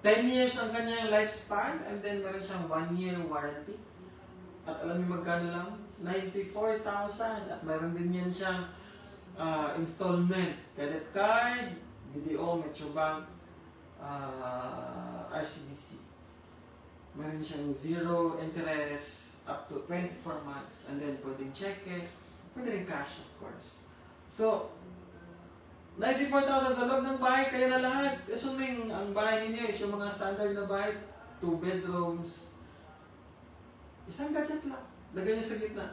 10 years ang kanyang lifespan, and then meron siyang 1-year warranty. At alam niyo magkano lang? 94,000. At meron din yan siyang installment. Credit card, BDO, Metrobank, RCBC. Meron siyang 0 interest up to 24 months. And then pwedeng check it. Pwede rin cash, of course. So, 94,000 sa loob ng bahay, kayo na lahat. Assuming ang bahay ninyo is yung mga standard na bahay, 2 bedrooms, isang gadget lang. Lagay nyo sa gitna.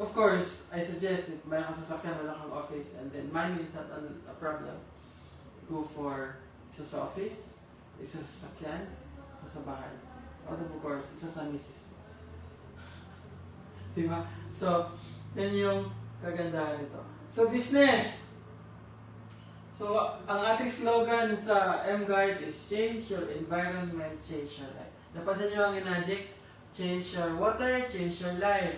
Of course, I suggest if mayroon kang sasakyan, mayroon kang office, and then money is not a problem. Go for isa sa office, isa sa sasakyan, sa bahay. Out of course, isa sa misis mo. Diba? So, yan yung kagandahan nito. So, business. So, ang ating slogan sa MGuard is change your environment, change your life. Napansin nyo ang inagic? Change your water, change your life.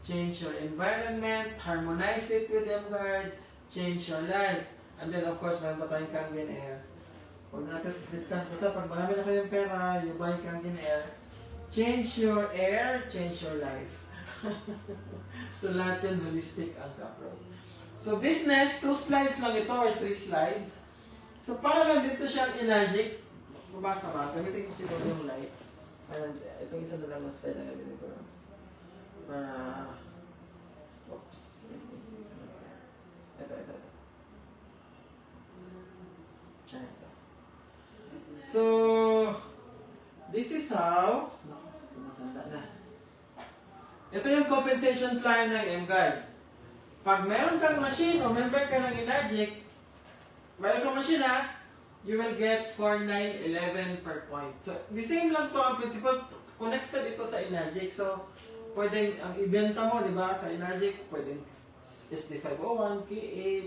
Change your environment, harmonize it with MGuard, change your life. And then, of course, mayroon pa tayong Kangen Air. Huwag natin discuss. Basta pag marami na kayong pera, you buy Kangen Air. Change your air, change your life. So, lahat yun holistic ang approach. So, business, 2 slides lang ito or 3 slides. So, para lang dito siyang inagic. Mabasa ba? Gamitin ko siguro yung light. And itong isa na lang na slide na gamitin ko. Para, oops. Ito. Ito. So, this is how, tumatanda na. Ito yung compensation plan ng MGuard. Pag meron kang machine o member ka ng Inagic, meron kang machine you will get 4,911 per point. So, the same lang to ang principle, connected ito sa Inagic. So, pwedeng, ang ibenta mo, di ba, sa Inagic, pwedeng SD501, K8,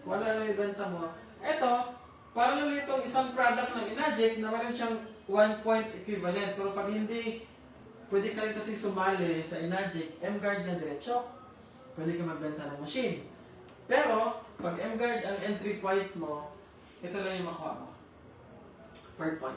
kung ano ibenta mo. Ito, parang lang itong isang product ng Inagic na meron siyang 1 point equivalent. Pero pag hindi, pwede ka rin kasi sumali sa Inagic, MGuard na diretso. Pwede ka magbenta ng machine. Pero, pag MGuard ang entry point mo, ito lang yung makuha mo. Per point.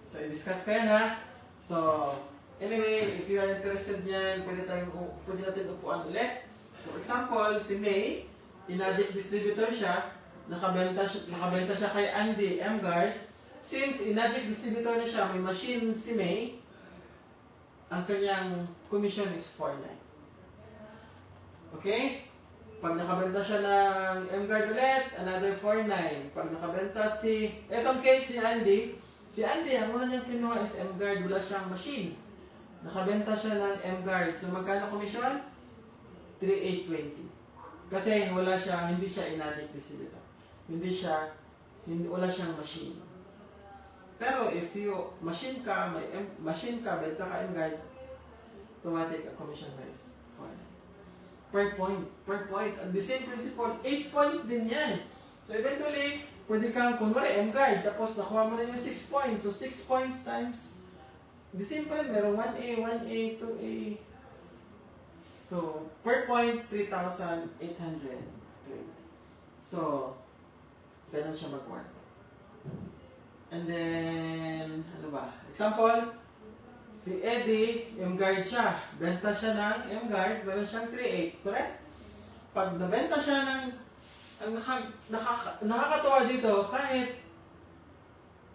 So, i-discuss kayo na. So, anyway, if you are interested niyan, pwede natin upuan ulit. For example, si May, Inagic distributor siya, nakabenta siya kay Andy MGuard. Since Inagic distributor na siya, may machine si May, ang kanyang commission is 4,900. Okay? Pag nakabenta siya ng MGuard ulit, another 4,900. Pag nakabenta etong case ni Andy, si Andy, ang una niyang kinuha is MGuard, wala siyang machine. Nakabenta siya ng MGuard. So, magkano commission? 3820. Kasi hindi siya inadequate dito. Wala siyang machine. Pero if you machine ka, benta ka M-Guard, automatic ang commission is 4. Per point. And the same principle, 8 points din yan. So eventually, pwede kang, kunwari M-Guard, tapos nakuha mo na yung 6 points. So 6 points times, the same pa rin, merong 1A, 2A. So, per point, 3,820. So, ganun siya mag-work. And then, ano ba? Example, si Eddie, M-Guard siya. Benta siya ng M-Guard, meron siyang 3.8, correct? Pag nabenta siya ng, ang nakakatawa dito, kahit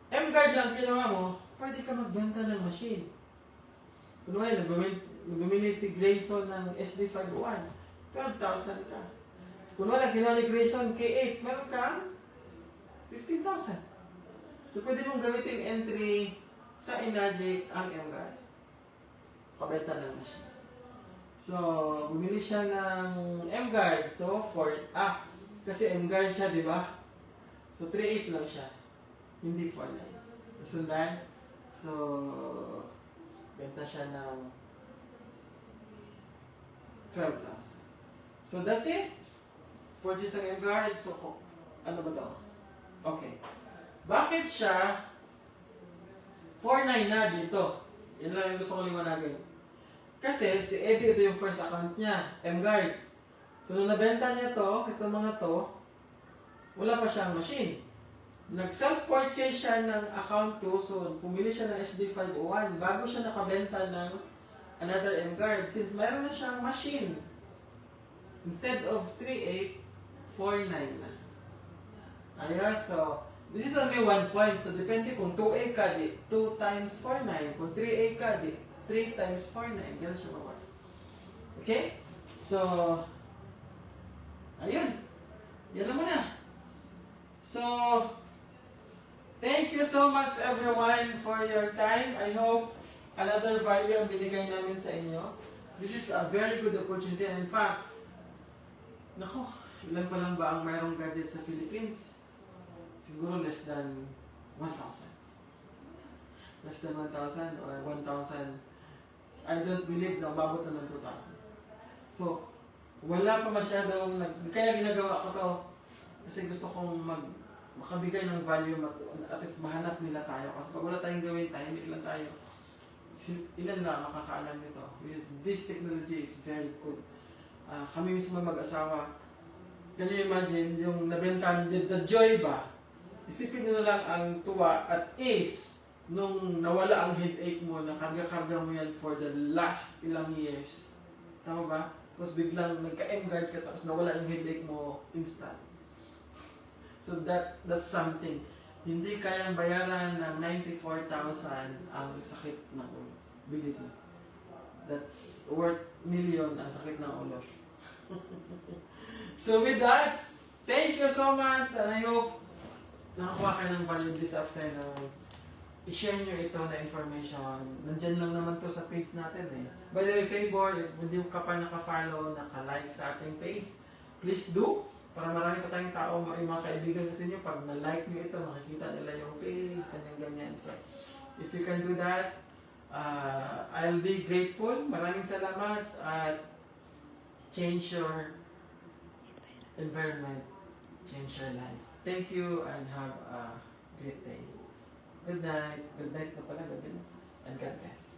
M-Guard lang kinuha mo, pwede ka magbenta ng machine. Kunwari, bumili si Grayson ng SD501, 12,000 ka. Kunwari, kinuha ni Grayson K8, meron kang 15,000. So, pwede mong gamitin entry sa Enagic ang M-Guard. Kabenta ng machine. So, bumili siya ng M-Guard. So, kasi M-Guard siya, di ba? So, 3.8 lang siya. Hindi 4.9. Sundan. So, benta siya ng 12,000. So, that's it. Purchase ng M-Guard. So, ano ba to? Okay. Bakit siya 4.9 na dito? Yan lang yung gusto ko liwanagin. Kasi si Eddie, ito yung first account niya, M-Guard. So, nung nabenta niya to, itong mga to, wala pa siyang machine. Nag-self-purchase siya ng account 2, so pumili siya ng SD501 bago siya nakabenta ng another M-Guard since mayroon na siyang machine. Instead of 3.8, 4.9 na. Ayan, so this is only 1 point. So depende kung 2A ka, di 2 times 4.9. Kung 3A ka, di 3 times 4.9. Ganun siya mag-work. Okay? So, ayun. Yan na muna. So, thank you so much everyone for your time. I hope another value ang binigay namin sa inyo. This is a very good opportunity. And in fact, nako, ilan pa lang ba ang mayroong gadget sa Philippines? Siguro less than 1,000. Less than 1,000 or 1,000. I don't believe na umabot na ng 2,000. So, wala pa masyadong, kaya ginagawa ko to kasi gusto kong makabigay ng value at least mahanap nila tayo. Kasi pag wala tayong gawin, tahimik lang tayo. Ilan na makakaalam nito. This technology is very good. Kami mismo mag-asawa, can you imagine yung nabentahan, the joy ba? Isipin nyo na lang ang tuwa at ease nung nawala ang headache mo, nakarga-karga mo yan for the last ilang years. Tama ba? Tapos biglang nagka-M-Guard ka tapos nawala yung headache mo instant. So that's something. Hindi kayang bayaran ng 94,000 ang sakit ng ulo. Believe me. That's worth million ang sakit ng ulo. So with that, thank you so much and I hope nakakuha kayo ng value this afternoon. I-share nyo ito na information. Nandyan lang naman to sa page natin eh. By the way, favor, if hindi ka pa naka-follow, naka-like sa ating page, please do. Para marami pa tayong tao, yung mga kaibigan sa inyo, pag na-like nyo ito, makikita nila yung page, ganyan-ganyan. So, if you can do that, I'll be grateful. Maraming salamat at change your environment, change your life. Thank you and have a great day. Good night. Good night na pala, gabi. And God bless.